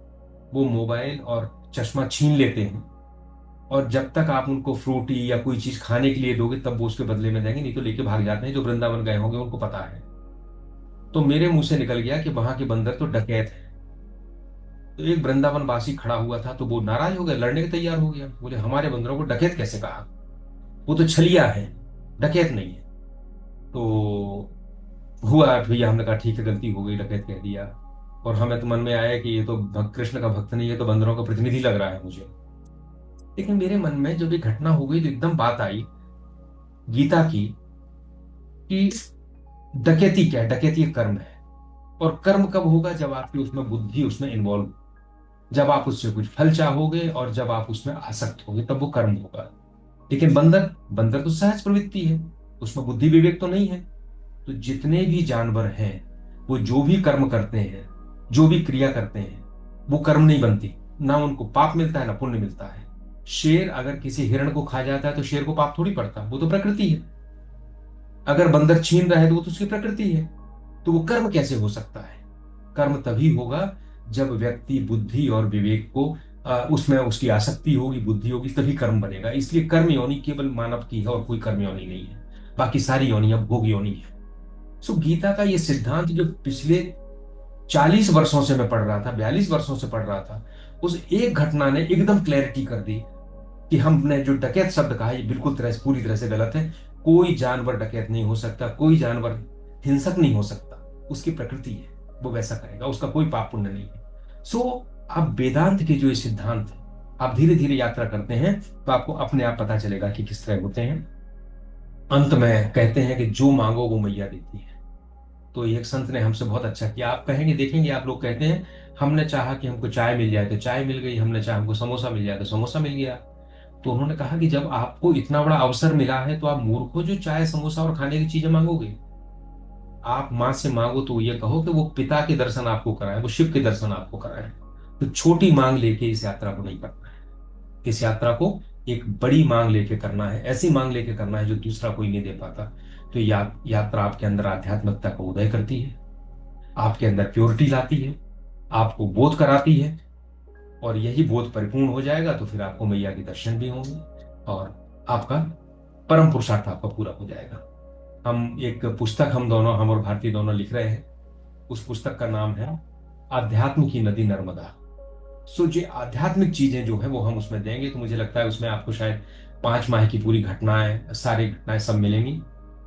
वो मोबाइल और चश्मा छीन लेते हैं, और जब तक आप उनको फ्रूटी या कोई चीज खाने के लिए दोगे तब वो उसके बदले में देंगे, नहीं तो लेके भाग जाते हैं। जो वृंदावन गए होंगे उनको पता है। तो मेरे मुंह से निकल गया कि वहां के बंदर तो डकैत है। तो एक वृंदावन वासी खड़ा हुआ था, तो वो नाराज हो गया, लड़ने के तैयार हो गया, बोले हमारे बंदरों को डकैत कैसे कहा, वो तो छलिया है, डकैत नहीं है। तो हुआ भैया, हमने कहा ठीक है गलती हो गई, डकैत कह दिया। और हमें तो मन में आया कि ये तो कृष्ण का भक्त नहीं है, तो बंदरों का प्रतिनिधि लग रहा है मुझे। लेकिन मेरे मन में जब ये घटना हो गई तो एकदम बात आई गीता की, कि डकैती क्या है, डकैती एक कर्म है। और कर्म कब होगा, जब आपकी उसमें बुद्धि उसमें इन्वॉल्व, जब आप उससे कुछ फल चाहोगे और जब आप उसमें आसक्त होगे तब वो कर्म होगा। लेकिन बंदर, बंदर तो सहज प्रवृत्ति है, उसमें बुद्धि विवेक तो नहीं है। तो जितने भी जानवर हैं वो जो भी कर्म करते हैं, जो भी क्रिया करते हैं, वो कर्म नहीं बनती, ना उनको पाप मिलता है ना पुण्य मिलता है। शेर अगर किसी हिरण को खा जाता है तो शेर को पाप थोड़ी पड़ता, वो तो प्रकृति है। अगर बंदर छीन रहा है तो वो तो उसकी प्रकृति है। तो वो कर्म कैसे हो सकता है? कर्म तभी होगा जब व्यक्ति बुद्धि और विवेक को उसमें उसकी आसक्ति होगी, बुद्धि होगी, तभी कर्म बनेगा। इसलिए कर्म योनि केवल मानव की है और कोई कर्म योनि नहीं है, बाकी सारी योनियां भोग योनि है। सो गीता का ये सिद्धांत जो पिछले 40 वर्षों से मैं पढ़ रहा था, 42 वर्षों से पढ़ रहा था, उस एक घटना ने एकदम क्लैरिटी कर दी कि हमने जो डकैत शब्द कहा ये बिल्कुल तरह से, पूरी तरह से गलत है। कोई जानवर डकैत नहीं हो सकता, कोई जानवर हिंसक नहीं हो सकता, उसकी प्रकृति है, वो वैसा करेगा, उसका कोई पाप पुण्य नहीं है। सो अब वेदांत के जो ये सिद्धांत है, आप धीरे धीरे यात्रा करते हैं तो आपको अपने आप पता चलेगा कि किस तरह होते हैं। अंत में कहते हैं कि जो मांगो वो मैया देती है। तो एक संत ने हमसे बहुत अच्छा किया, आप कहेंगे, देखेंगे आप लोग कहते हैं हमने चाहा कि हमको चाय मिल जाए तो चाय मिल गई, हमने चाहा हमको समोसा मिल जाए तो समोसा मिल गया। तो उन्होंने कहा कि जब आपको इतना बड़ा अवसर मिला है तो आप मूर्खों जो चाय समोसा और खाने की चीजें मांगोगे। आप मां से मांगो तो ये कहो कि वो पिता के दर्शन आपको कराए, वो शिव के दर्शन आपको कराए। तो छोटी मांग लेके इस यात्रा को नहीं करना है, इस यात्रा को एक बड़ी मांग लेके करना है, ऐसी मांग लेके करना है जो दूसरा कोई नहीं दे पाता। तो यात्रा आपके अंदर आध्यात्मिकता को उदय करती है, आपके अंदर प्योरिटी लाती है, आपको बोध कराती है। और यही बोध परिपूर्ण हो जाएगा तो फिर आपको मैया के दर्शन भी होंगे और आपका परम पुरुषार्थ आपका पूरा हो जाएगा। हम एक पुस्तक, हम दोनों, हम और भारती दोनों लिख रहे हैं। उस पुस्तक का नाम है आध्यात्म की नदी नर्मदा। सो जो आध्यात्मिक चीजें जो है वो हम उसमें देंगे, तो मुझे लगता है उसमें आपको शायद 5 माह की पूरी घटनाएं, सारी घटनाएं सब मिलेंगी।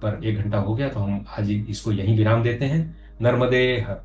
पर 1 घंटा हो गया तो हम आज इसको यहीं विराम देते हैं। नर्मदे हर।